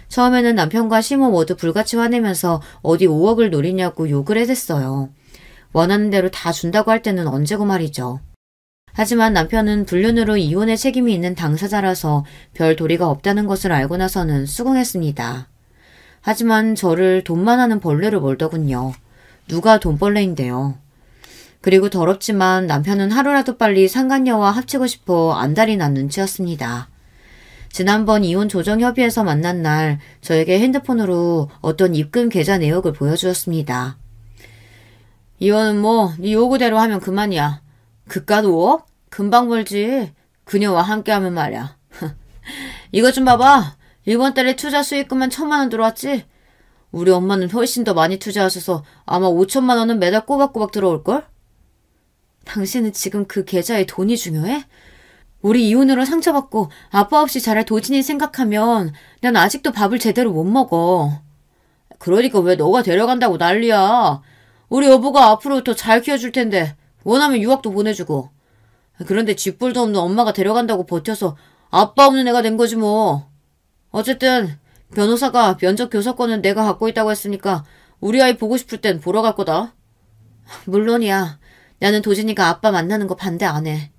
처음에는 남편과 시모 모두 불같이 화내면서 어디 5억을 노리냐고 욕을 해댔어요. 원하는 대로 다 준다고 할 때는 언제고 말이죠. 하지만 남편은 불륜으로 이혼의 책임이 있는 당사자라서 별 도리가 없다는 것을 알고 나서는 수긍했습니다. 하지만 저를 돈만 하는 벌레로 몰더군요. 누가 돈벌레인데요. 그리고 더럽지만 남편은 하루라도 빨리 상간녀와 합치고 싶어 안달이 난 눈치였습니다. 지난번 이혼 조정협의회에서 만난 날 저에게 핸드폰으로 어떤 입금 계좌 내역을 보여주었습니다. 이혼은 뭐 네 요구대로 하면 그만이야. 그깟 5억? 금방 벌지. 그녀와 함께하면 말이야. 이것 좀 봐봐. 이번 달에 투자 수익금만 1,000만 원 들어왔지? 우리 엄마는 훨씬 더 많이 투자하셔서 아마 5천만 원은 매달 꼬박꼬박 들어올걸? 당신은 지금 그 계좌에 돈이 중요해? 우리 이혼으로 상처받고 아빠 없이 자랄 도진이 생각하면 난 아직도 밥을 제대로 못 먹어. 그러니까 왜 너가 데려간다고 난리야. 우리 여보가 앞으로 더 잘 키워줄 텐데 원하면 유학도 보내주고. 그런데 쥐뿔도 없는 엄마가 데려간다고 버텨서 아빠 없는 애가 된 거지 뭐. 어쨌든 변호사가 면접 교섭권은 내가 갖고 있다고 했으니까 우리 아이 보고 싶을 땐 보러 갈 거다. 물론이야. 나는 도진이가 아빠 만나는 거 반대 안 해.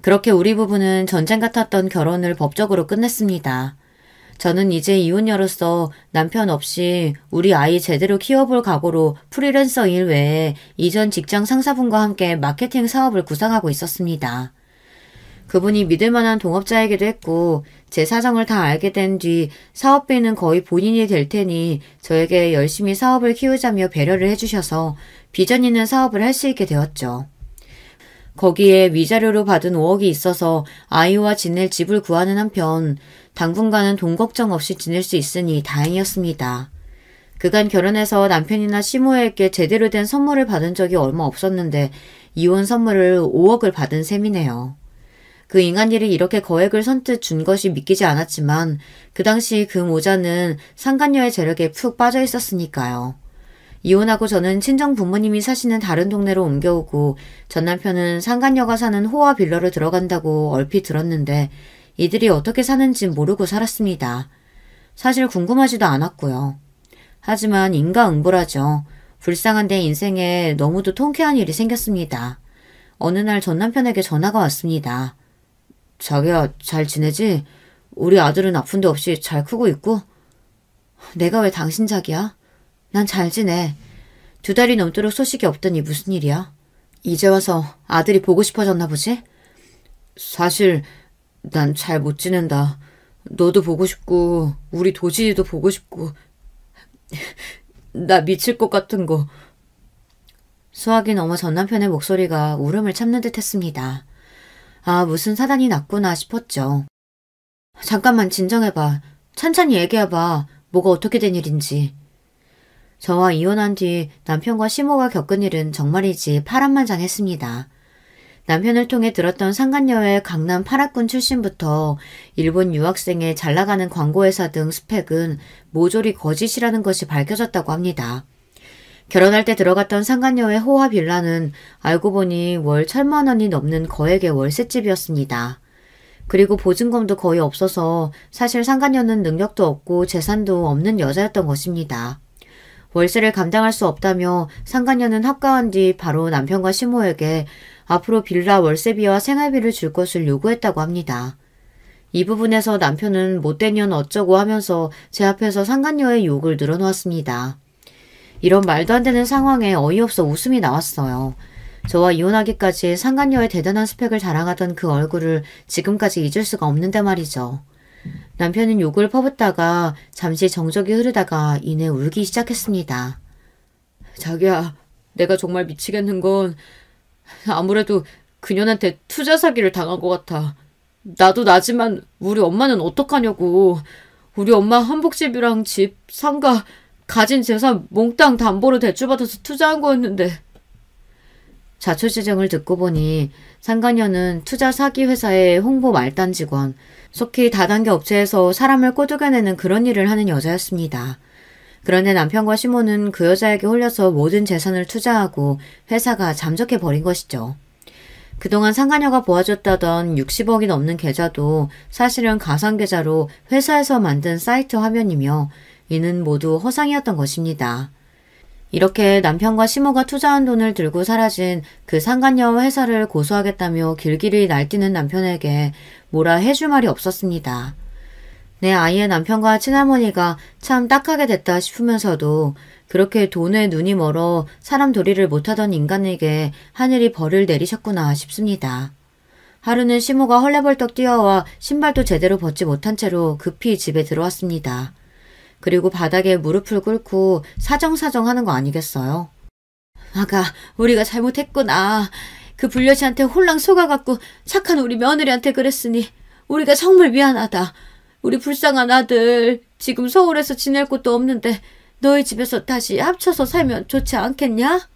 그렇게 우리 부부는 전쟁 같았던 결혼을 법적으로 끝냈습니다. 저는 이제 이혼녀로서 남편 없이 우리 아이 제대로 키워볼 각오로 프리랜서 일 외에 이전 직장 상사분과 함께 마케팅 사업을 구상하고 있었습니다. 그분이 믿을 만한 동업자이기도 했고 제 사정을 다 알게 된 뒤 사업비는 거의 본인이 될 테니 저에게 열심히 사업을 키우자며 배려를 해주셔서 비전 있는 사업을 할 수 있게 되었죠. 거기에 위자료로 받은 5억이 있어서 아이와 지낼 집을 구하는 한편 당분간은 돈 걱정 없이 지낼 수 있으니 다행이었습니다. 그간 결혼해서 남편이나 시모에게 제대로 된 선물을 받은 적이 얼마 없었는데 이혼 선물을 5억을 받은 셈이네요. 그 인간일이 이렇게 거액을 선뜻 준 것이 믿기지 않았지만 그 당시 그 모자는 상간녀의 재력에 푹 빠져 있었으니까요. 이혼하고 저는 친정 부모님이 사시는 다른 동네로 옮겨오고 전 남편은 상간녀가 사는 호화 빌라로 들어간다고 얼핏 들었는데 이들이 어떻게 사는지 모르고 살았습니다. 사실 궁금하지도 않았고요. 하지만 인과응보라죠. 불쌍한 내 인생에 너무도 통쾌한 일이 생겼습니다. 어느 날 전 남편에게 전화가 왔습니다. 자기야 잘 지내지? 우리 아들은 아픈 데 없이 잘 크고 있고? 내가 왜 당신 자기야? 난 잘 지내. 2달이 넘도록 소식이 없더니 무슨 일이야? 이제 와서 아들이 보고 싶어졌나 보지? 사실 난 잘 못 지낸다. 너도 보고 싶고 우리 도진이도 보고 싶고 나 미칠 것 같은 거. 수학이 넘어 전 남편의 목소리가 울음을 참는 듯 했습니다. 아, 무슨 사단이 났구나 싶었죠. 잠깐만 진정해봐. 찬찬히 얘기해봐. 뭐가 어떻게 된 일인지. 저와 이혼한 뒤 남편과 시모가 겪은 일은 정말이지 파란만장했습니다. 남편을 통해 들었던 상간녀의 강남 8학군 출신부터 일본 유학생의 잘나가는 광고회사 등 스펙은 모조리 거짓이라는 것이 밝혀졌다고 합니다. 결혼할 때 들어갔던 상간녀의 호화 빌라는 알고 보니 월 1,000만 원이 넘는 거액의 월세집이었습니다. 그리고 보증금도 거의 없어서 사실 상간녀는 능력도 없고 재산도 없는 여자였던 것입니다. 월세를 감당할 수 없다며 상간녀는 합가한 뒤 바로 남편과 시모에게 앞으로 빌라 월세비와 생활비를 줄 것을 요구했다고 합니다. 이 부분에서 남편은 못된 년 어쩌고 하면서 제 앞에서 상간녀의 욕을 늘어놓았습니다. 이런 말도 안 되는 상황에 어이없어 웃음이 나왔어요. 저와 이혼하기까지 상간녀의 대단한 스펙을 자랑하던 그 얼굴을 지금까지 잊을 수가 없는데 말이죠. 남편은 욕을 퍼붓다가 잠시 정적이 흐르다가 이내 울기 시작했습니다. 자기야, 내가 정말 미치겠는 건 아무래도 그년한테 투자 사기를 당한 것 같아. 나도 나지만 우리 엄마는 어떡하냐고. 우리 엄마 한복집이랑 집, 상가, 가진 재산 몽땅 담보로 대출받아서 투자한 거였는데. 자초지정을 듣고 보니 상간녀는 투자 사기 회사의 홍보 말단 직원, 속히 다단계 업체에서 사람을 꼬드겨내는 그런 일을 하는 여자였습니다. 그런데 남편과 시모는 그 여자에게 홀려서 모든 재산을 투자하고 회사가 잠적해버린 것이죠. 그동안 상간녀가 보아줬다던 60억이 넘는 계좌도 사실은 가상계좌로 회사에서 만든 사이트 화면이며 이는 모두 허상이었던 것입니다. 이렇게 남편과 시모가 투자한 돈을 들고 사라진 그 상간녀 회사를 고소하겠다며 길길이 날뛰는 남편에게 뭐라 해줄 말이 없었습니다. 내 아이의 남편과 친할머니가 참 딱하게 됐다 싶으면서도 그렇게 돈에 눈이 멀어 사람 도리를 못하던 인간에게 하늘이 벌을 내리셨구나 싶습니다. 하루는 시모가 헐레벌떡 뛰어와 신발도 제대로 벗지 못한 채로 급히 집에 들어왔습니다. 그리고 바닥에 무릎을 꿇고 사정사정 하는 거 아니겠어요? 아가, 우리가 잘못했구나. 그 불려시한테 홀랑 속아갖고 착한 우리 며느리한테 그랬으니 우리가 정말 미안하다. 우리 불쌍한 아들 지금 서울에서 지낼 곳도 없는데 너희 집에서 다시 합쳐서 살면 좋지 않겠냐?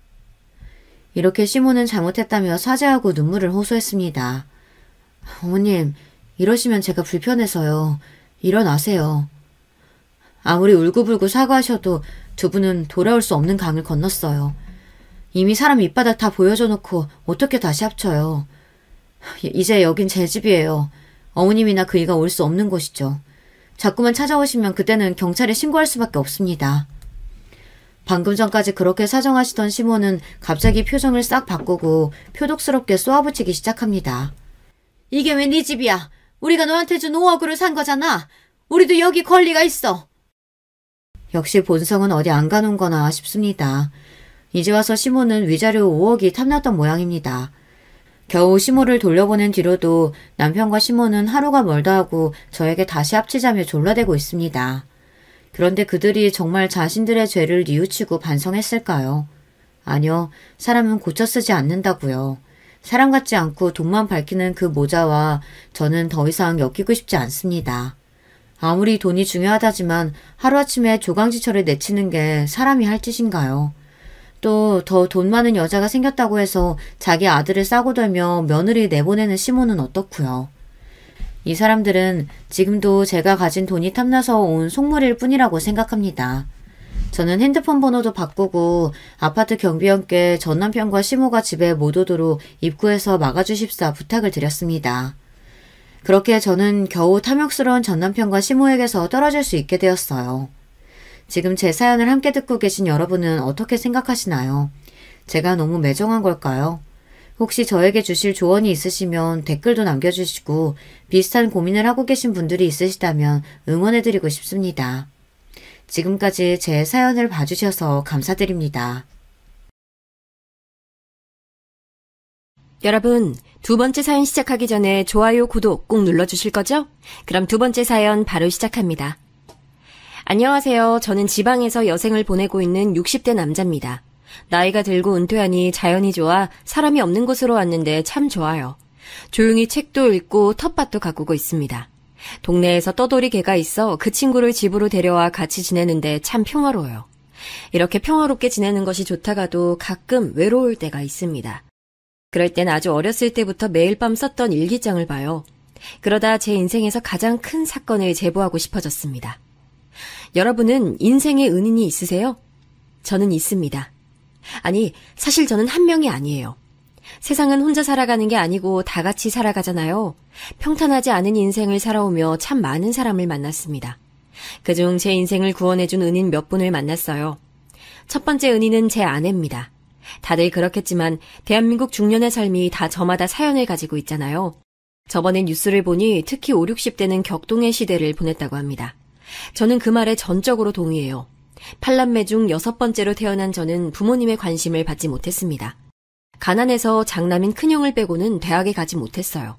이렇게 시모는 잘못했다며 사죄하고 눈물을 호소했습니다. 어머님, 이러시면 제가 불편해서요. 일어나세요. 아무리 울고불고 사과하셔도 두 분은 돌아올 수 없는 강을 건넜어요. 이미 사람 밑바닥 다 보여줘 놓고 어떻게 다시 합쳐요. 이제 여긴 제 집이에요. 어머님이나 그이가 올 수 없는 곳이죠. 자꾸만 찾아오시면 그때는 경찰에 신고할 수밖에 없습니다. 방금 전까지 그렇게 사정하시던 시모는 갑자기 표정을 싹 바꾸고 표독스럽게 쏘아붙이기 시작합니다. 이게 왜 네 집이야? 우리가 너한테 준 5억으로 산 거잖아. 우리도 여기 권리가 있어. 역시 본성은 어디 안 가는 거나 싶습니다. 이제 와서 시모는 위자료 5억이 탐났던 모양입니다. 겨우 시모를 돌려보낸 뒤로도 남편과 시모는 하루가 멀다 하고 저에게 다시 합치자며 졸라대고 있습니다. 그런데 그들이 정말 자신들의 죄를 뉘우치고 반성했을까요? 아니요, 사람은 고쳐 쓰지 않는다고요. 사람 같지 않고 돈만 밝히는 그 모자와 저는 더 이상 엮이고 싶지 않습니다. 아무리 돈이 중요하다지만 하루아침에 조강지처를 내치는 게 사람이 할 짓인가요? 또 더 돈 많은 여자가 생겼다고 해서 자기 아들을 싸고 돌며 며느리 내보내는 시모는 어떻고요? 이 사람들은 지금도 제가 가진 돈이 탐나서 온 속물일 뿐이라고 생각합니다. 저는 핸드폰 번호도 바꾸고 아파트 경비원께 전 남편과 시모가 집에 못 오도록 입구에서 막아주십사 부탁을 드렸습니다. 그렇게 저는 겨우 탐욕스러운 전 남편과 시모에게서 떨어질 수 있게 되었어요. 지금 제 사연을 함께 듣고 계신 여러분은 어떻게 생각하시나요? 제가 너무 매정한 걸까요? 혹시 저에게 주실 조언이 있으시면 댓글도 남겨주시고 비슷한 고민을 하고 계신 분들이 있으시다면 응원해드리고 싶습니다. 지금까지 제 사연을 봐주셔서 감사드립니다. 여러분, 두 번째 사연 시작하기 전에 좋아요, 구독 꼭 눌러주실 거죠? 그럼 두 번째 사연 바로 시작합니다. 안녕하세요. 저는 지방에서 여생을 보내고 있는 60대 남자입니다. 나이가 들고 은퇴하니 자연이 좋아 사람이 없는 곳으로 왔는데 참 좋아요. 조용히 책도 읽고 텃밭도 가꾸고 있습니다. 동네에서 떠돌이 개가 있어 그 친구를 집으로 데려와 같이 지내는데 참 평화로워요. 이렇게 평화롭게 지내는 것이 좋다가도 가끔 외로울 때가 있습니다. 그럴 땐 아주 어렸을 때부터 매일 밤 썼던 일기장을 봐요. 그러다 제 인생에서 가장 큰 사건을 제보하고 싶어졌습니다. 여러분은 인생의 은인이 있으세요? 저는 있습니다. 아니, 사실 저는 한 명이 아니에요. 세상은 혼자 살아가는 게 아니고 다 같이 살아가잖아요. 평탄하지 않은 인생을 살아오며 참 많은 사람을 만났습니다. 그중 제 인생을 구원해준 은인 몇 분을 만났어요. 첫 번째 은인은 제 아내입니다. 다들 그렇겠지만 대한민국 중년의 삶이 다 저마다 사연을 가지고 있잖아요. 저번에 뉴스를 보니 특히 5, 60대는 격동의 시대를 보냈다고 합니다. 저는 그 말에 전적으로 동의해요. 8남매 중 6번째로 태어난 저는 부모님의 관심을 받지 못했습니다. 가난해서 장남인 큰형을 빼고는 대학에 가지 못했어요.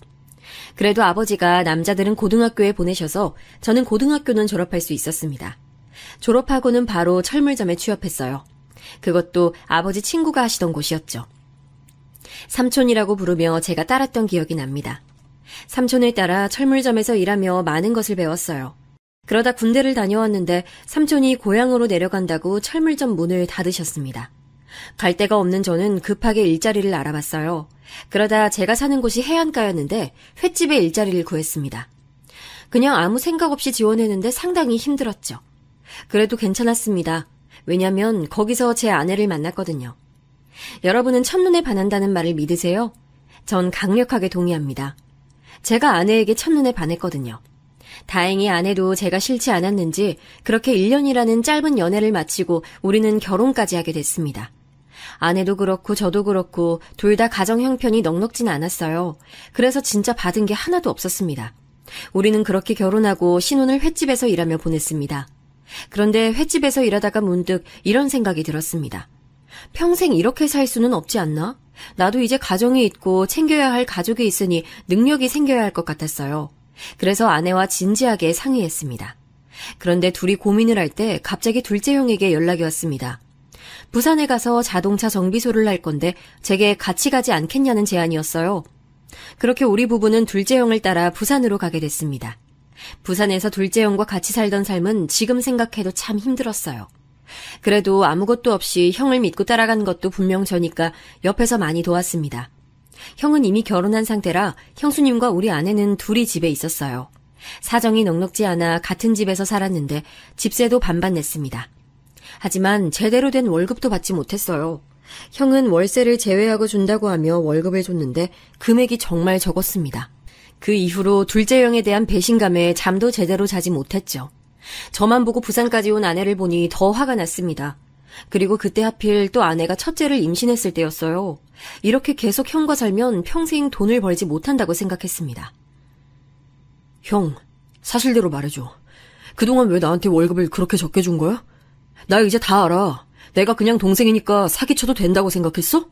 그래도 아버지가 남자들은 고등학교에 보내셔서 저는 고등학교는 졸업할 수 있었습니다. 졸업하고는 바로 철물점에 취업했어요. 그것도 아버지 친구가 하시던 곳이었죠. 삼촌이라고 부르며 제가 따랐던 기억이 납니다. 삼촌을 따라 철물점에서 일하며 많은 것을 배웠어요. 그러다 군대를 다녀왔는데 삼촌이 고향으로 내려간다고 철물점 문을 닫으셨습니다. 갈 데가 없는 저는 급하게 일자리를 알아봤어요. 그러다 제가 사는 곳이 해안가였는데 횟집에 일자리를 구했습니다. 그냥 아무 생각 없이 지원했는데 상당히 힘들었죠. 그래도 괜찮았습니다. 왜냐면 거기서 제 아내를 만났거든요. 여러분은 첫눈에 반한다는 말을 믿으세요? 전 강력하게 동의합니다. 제가 아내에게 첫눈에 반했거든요. 다행히 아내도 제가 싫지 않았는지 그렇게 1년이라는 짧은 연애를 마치고 우리는 결혼까지 하게 됐습니다. 아내도 그렇고 저도 그렇고 둘 다 가정 형편이 넉넉진 않았어요. 그래서 진짜 받은 게 하나도 없었습니다. 우리는 그렇게 결혼하고 신혼을 횟집에서 일하며 보냈습니다. 그런데 횟집에서 일하다가 문득 이런 생각이 들었습니다. 평생 이렇게 살 수는 없지 않나? 나도 이제 가정이 있고 챙겨야 할 가족이 있으니 능력이 생겨야 할 것 같았어요. 그래서 아내와 진지하게 상의했습니다. 그런데 둘이 고민을 할 때 갑자기 둘째 형에게 연락이 왔습니다. 부산에 가서 자동차 정비소를 할 건데 제게 같이 가지 않겠냐는 제안이었어요. 그렇게 우리 부부는 둘째 형을 따라 부산으로 가게 됐습니다. 부산에서 둘째 형과 같이 살던 삶은 지금 생각해도 참 힘들었어요. 그래도 아무것도 없이 형을 믿고 따라간 것도 분명 저니까 옆에서 많이 도왔습니다. 형은 이미 결혼한 상태라 형수님과 우리 아내는 둘이 집에 있었어요. 사정이 넉넉지 않아 같은 집에서 살았는데 집세도 반반 냈습니다. 하지만 제대로 된 월급도 받지 못했어요. 형은 월세를 제외하고 준다고 하며 월급을 줬는데 금액이 정말 적었습니다. 그 이후로 둘째 형에 대한 배신감에 잠도 제대로 자지 못했죠. 저만 보고 부산까지 온 아내를 보니 더 화가 났습니다. 그리고 그때 하필 또 아내가 첫째를 임신했을 때였어요. 이렇게 계속 형과 살면 평생 돈을 벌지 못한다고 생각했습니다. 형, 사실대로 말해줘. 그동안 왜 나한테 월급을 그렇게 적게 준 거야? 나 이제 다 알아. 내가 그냥 동생이니까 사기쳐도 된다고 생각했어?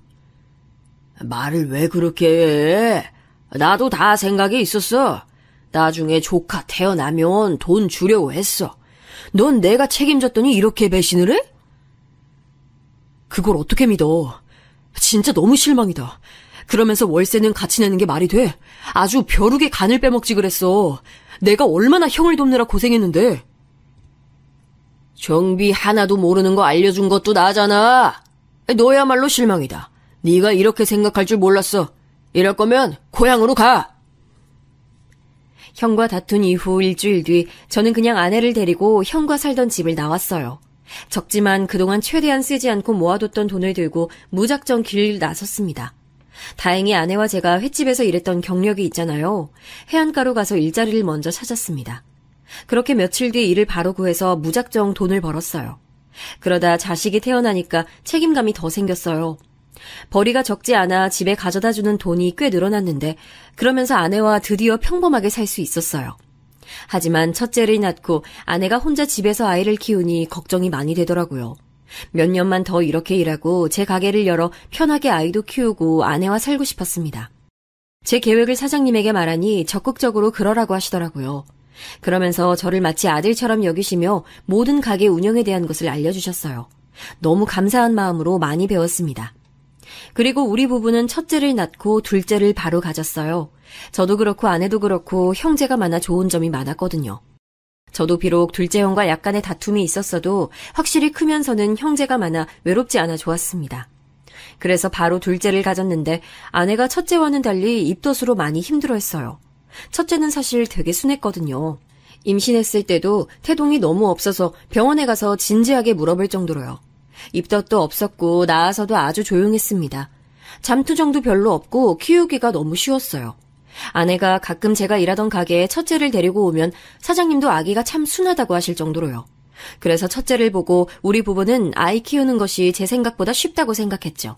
말을 왜 그렇게 해? 나도 다 생각이 있었어. 나중에 조카 태어나면 돈 주려고 했어. 넌 내가 책임졌더니 이렇게 배신을 해? 그걸 어떻게 믿어? 진짜 너무 실망이다. 그러면서 월세는 같이 내는 게 말이 돼? 아주 벼룩의 간을 빼먹지 그랬어. 내가 얼마나 형을 돕느라 고생했는데. 정비 하나도 모르는 거 알려준 것도 나잖아. 너야말로 실망이다. 네가 이렇게 생각할 줄 몰랐어. 이럴 거면 고향으로 가. 형과 다툰 이후 일주일 뒤 저는 그냥 아내를 데리고 형과 살던 집을 나왔어요. 적지만 그동안 최대한 쓰지 않고 모아뒀던 돈을 들고 무작정 길을 나섰습니다. 다행히 아내와 제가 횟집에서 일했던 경력이 있잖아요. 해안가로 가서 일자리를 먼저 찾았습니다. 그렇게 며칠 뒤 일을 바로 구해서 무작정 돈을 벌었어요. 그러다 자식이 태어나니까 책임감이 더 생겼어요. 벌이가 적지 않아 집에 가져다주는 돈이 꽤 늘어났는데 그러면서 아내와 드디어 평범하게 살 수 있었어요. 하지만 첫째를 낳고 아내가 혼자 집에서 아이를 키우니 걱정이 많이 되더라고요. 몇 년만 더 이렇게 일하고 제 가게를 열어 편하게 아이도 키우고 아내와 살고 싶었습니다. 제 계획을 사장님에게 말하니 적극적으로 그러라고 하시더라고요. 그러면서 저를 마치 아들처럼 여기시며 모든 가게 운영에 대한 것을 알려주셨어요. 너무 감사한 마음으로 많이 배웠습니다. 그리고 우리 부부는 첫째를 낳고 둘째를 바로 가졌어요. 저도 그렇고 아내도 그렇고 형제가 많아 좋은 점이 많았거든요. 저도 비록 둘째 형과 약간의 다툼이 있었어도 확실히 크면서는 형제가 많아 외롭지 않아 좋았습니다. 그래서 바로 둘째를 가졌는데 아내가 첫째와는 달리 입덧으로 많이 힘들어했어요. 첫째는 사실 되게 순했거든요. 임신했을 때도 태동이 너무 없어서 병원에 가서 진지하게 물어볼 정도로요. 입덧도 없었고 나아서도 아주 조용했습니다. 잠투정도 별로 없고 키우기가 너무 쉬웠어요. 아내가 가끔 제가 일하던 가게에 첫째를 데리고 오면 사장님도 아기가 참 순하다고 하실 정도로요. 그래서 첫째를 보고 우리 부부는 아이 키우는 것이 제 생각보다 쉽다고 생각했죠.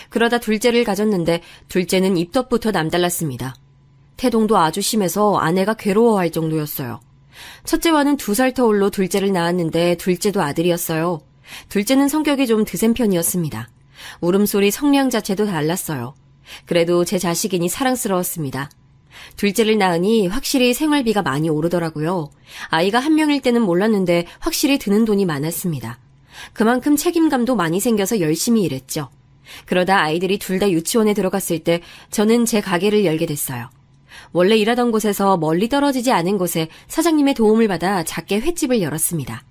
그러다 둘째를 가졌는데 둘째는 입덧부터 남달랐습니다. 태동도 아주 심해서 아내가 괴로워할 정도였어요. 첫째와는 2살 터울로 둘째를 낳았는데 둘째도 아들이었어요. 둘째는 성격이 좀 드센 편이었습니다. 울음소리 성량 자체도 달랐어요. 그래도 제 자식이니 사랑스러웠습니다. 둘째를 낳으니 확실히 생활비가 많이 오르더라고요. 아이가 1명일 때는 몰랐는데 확실히 드는 돈이 많았습니다. 그만큼 책임감도 많이 생겨서 열심히 일했죠. 그러다 아이들이 둘 다 유치원에 들어갔을 때 저는 제 가게를 열게 됐어요. 원래 일하던 곳에서 멀리 떨어지지 않은 곳에 사장님의 도움을 받아 작게 횟집을 열었습니다.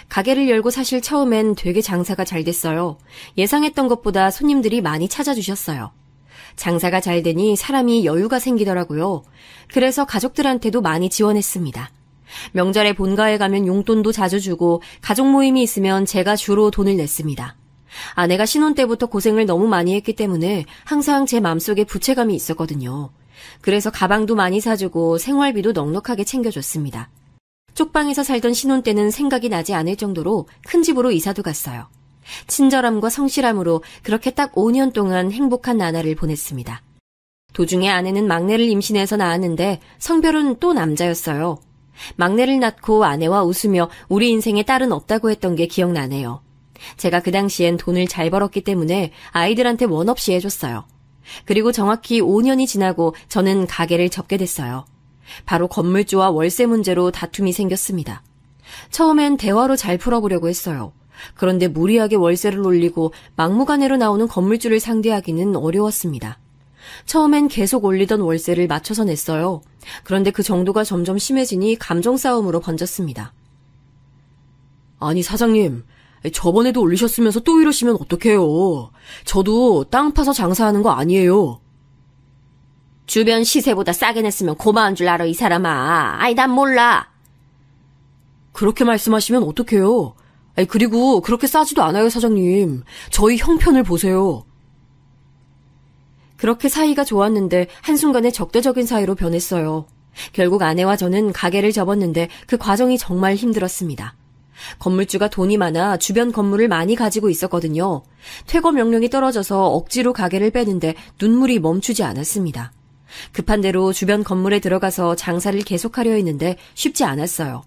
가게를 열고 사실 처음엔 되게 장사가 잘 됐어요. 예상했던 것보다 손님들이 많이 찾아주셨어요. 장사가 잘 되니 사람이 여유가 생기더라고요. 그래서 가족들한테도 많이 지원했습니다. 명절에 본가에 가면 용돈도 자주 주고 가족 모임이 있으면 제가 주로 돈을 냈습니다. 아내가 신혼 때부터 고생을 너무 많이 했기 때문에 항상 제 마음속에 부채감이 있었거든요. 그래서 가방도 많이 사주고 생활비도 넉넉하게 챙겨줬습니다. 쪽방에서 살던 신혼 때는 생각이 나지 않을 정도로 큰 집으로 이사도 갔어요. 친절함과 성실함으로 그렇게 딱 5년 동안 행복한 나날을 보냈습니다. 도중에 아내는 막내를 임신해서 낳았는데 성별은 또 남자였어요. 막내를 낳고 아내와 웃으며 우리 인생에 딸은 없다고 했던 게 기억나네요. 제가 그 당시엔 돈을 잘 벌었기 때문에 아이들한테 원 없이 해줬어요. 그리고 정확히 5년이 지나고 저는 가게를 접게 됐어요. 바로 건물주와 월세 문제로 다툼이 생겼습니다. 처음엔 대화로 잘 풀어보려고 했어요. 그런데 무리하게 월세를 올리고 막무가내로 나오는 건물주를 상대하기는 어려웠습니다. 처음엔 계속 올리던 월세를 맞춰서 냈어요. 그런데 그 정도가 점점 심해지니 감정 싸움으로 번졌습니다. 아니 사장님, 저번에도 올리셨으면서 또 이러시면 어떡해요. 저도 땅 파서 장사하는 거 아니에요. 주변 시세보다 싸게 냈으면 고마운 줄 알아 이 사람아. 아이 난 몰라. 그렇게 말씀하시면 어떡해요. 그리고 그렇게 싸지도 않아요 사장님. 저희 형편을 보세요. 그렇게 사이가 좋았는데 한순간에 적대적인 사이로 변했어요. 결국 아내와 저는 가게를 접었는데 그 과정이 정말 힘들었습니다. 건물주가 돈이 많아 주변 건물을 많이 가지고 있었거든요. 퇴거 명령이 떨어져서 억지로 가게를 빼는데 눈물이 멈추지 않았습니다. 급한 대로 주변 건물에 들어가서 장사를 계속하려 했는데 쉽지 않았어요.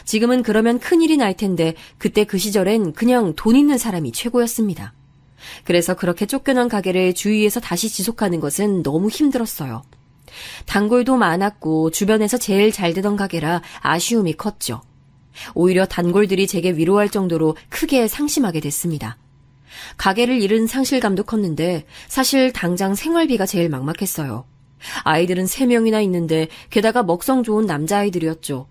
지금은 그러면 큰일이 날 텐데 그때 그 시절엔 그냥 돈 있는 사람이 최고였습니다. 그래서 그렇게 쫓겨난 가게를 주위에서 다시 지속하는 것은 너무 힘들었어요. 단골도 많았고 주변에서 제일 잘 되던 가게라 아쉬움이 컸죠. 오히려 단골들이 제게 위로할 정도로 크게 상심하게 됐습니다. 가게를 잃은 상실감도 컸는데 사실 당장 생활비가 제일 막막했어요. 아이들은 3명이나 있는데 게다가 먹성 좋은 남자아이들이었죠.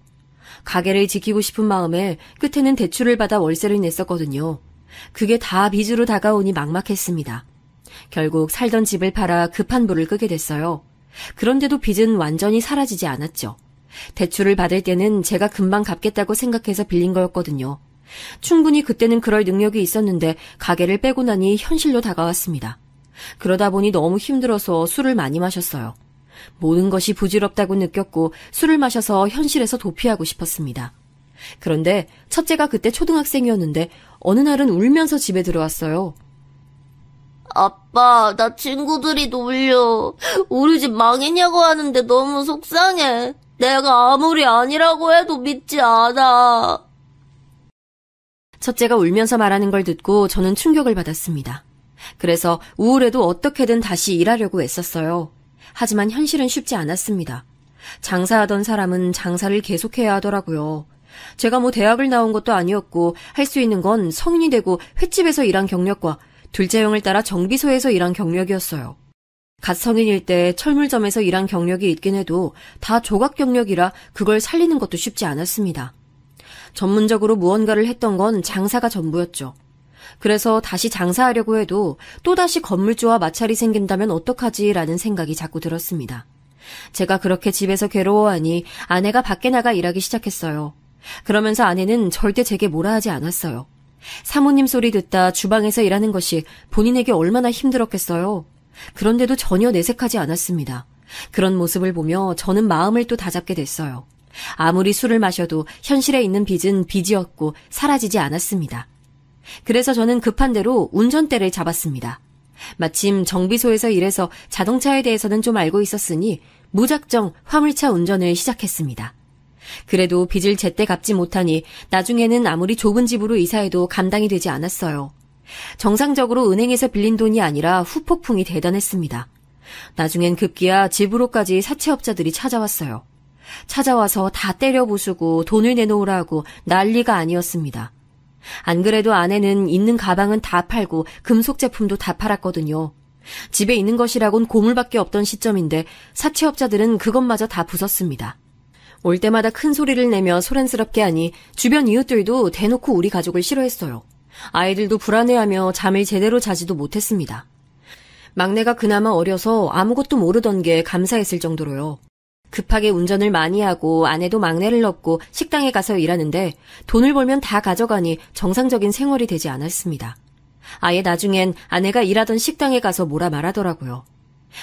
가게를 지키고 싶은 마음에 끝에는 대출을 받아 월세를 냈었거든요. 그게 다 빚으로 다가오니 막막했습니다. 결국 살던 집을 팔아 급한 불을 끄게 됐어요. 그런데도 빚은 완전히 사라지지 않았죠. 대출을 받을 때는 제가 금방 갚겠다고 생각해서 빌린 거였거든요. 충분히 그때는 그럴 능력이 있었는데 가게를 빼고 나니 현실로 다가왔습니다. 그러다 보니 너무 힘들어서 술을 많이 마셨어요. 모든 것이 부질없다고 느꼈고 술을 마셔서 현실에서 도피하고 싶었습니다. 그런데 첫째가 그때 초등학생이었는데 어느 날은 울면서 집에 들어왔어요. 아빠, 나 친구들이 놀려. 우리 집 망했냐고 하는데 너무 속상해. 내가 아무리 아니라고 해도 믿지 않아. 첫째가 울면서 말하는 걸 듣고 저는 충격을 받았습니다. 그래서 우울해도 어떻게든 다시 일하려고 애썼어요. 하지만 현실은 쉽지 않았습니다. 장사하던 사람은 장사를 계속해야 하더라고요. 제가 대학을 나온 것도 아니었고 할 수 있는 건 성인이 되고 횟집에서 일한 경력과 둘째 형을 따라 정비소에서 일한 경력이었어요. 갓 성인일 때 철물점에서 일한 경력이 있긴 해도 다 조각 경력이라 그걸 살리는 것도 쉽지 않았습니다. 전문적으로 무언가를 했던 건 장사가 전부였죠. 그래서 다시 장사하려고 해도 또다시 건물주와 마찰이 생긴다면 어떡하지라는 생각이 자꾸 들었습니다. 제가 그렇게 집에서 괴로워하니 아내가 밖에 나가 일하기 시작했어요. 그러면서 아내는 절대 제게 뭐라 하지 않았어요. 사모님 소리 듣다 주방에서 일하는 것이 본인에게 얼마나 힘들었겠어요. 그런데도 전혀 내색하지 않았습니다. 그런 모습을 보며 저는 마음을 또 다잡게 됐어요. 아무리 술을 마셔도 현실에 있는 빚은 빚이었고 사라지지 않았습니다. 그래서 저는 급한 대로 운전대를 잡았습니다. 마침 정비소에서 일해서 자동차에 대해서는 좀 알고 있었으니 무작정 화물차 운전을 시작했습니다. 그래도 빚을 제때 갚지 못하니 나중에는 아무리 좁은 집으로 이사해도 감당이 되지 않았어요. 정상적으로 은행에서 빌린 돈이 아니라 후폭풍이 대단했습니다. 나중엔 급기야 집으로까지 사채업자들이 찾아왔어요. 찾아와서 다 때려 부수고 돈을 내놓으라고 난리가 아니었습니다. 안 그래도 아내는 있는 가방은 다 팔고 금속 제품도 다 팔았거든요. 집에 있는 것이라곤 고물밖에 없던 시점인데 사채업자들은 그것마저 다 부쉈습니다. 올 때마다 큰 소리를 내며 소란스럽게 하니 주변 이웃들도 대놓고 우리 가족을 싫어했어요. 아이들도 불안해하며 잠을 제대로 자지도 못했습니다. 막내가 그나마 어려서 아무것도 모르던 게 감사했을 정도로요. 급하게 운전을 많이 하고 아내도 막내를 업고 식당에 가서 일하는데 돈을 벌면 다 가져가니 정상적인 생활이 되지 않았습니다. 아예 나중엔 아내가 일하던 식당에 가서 뭐라 말하더라고요.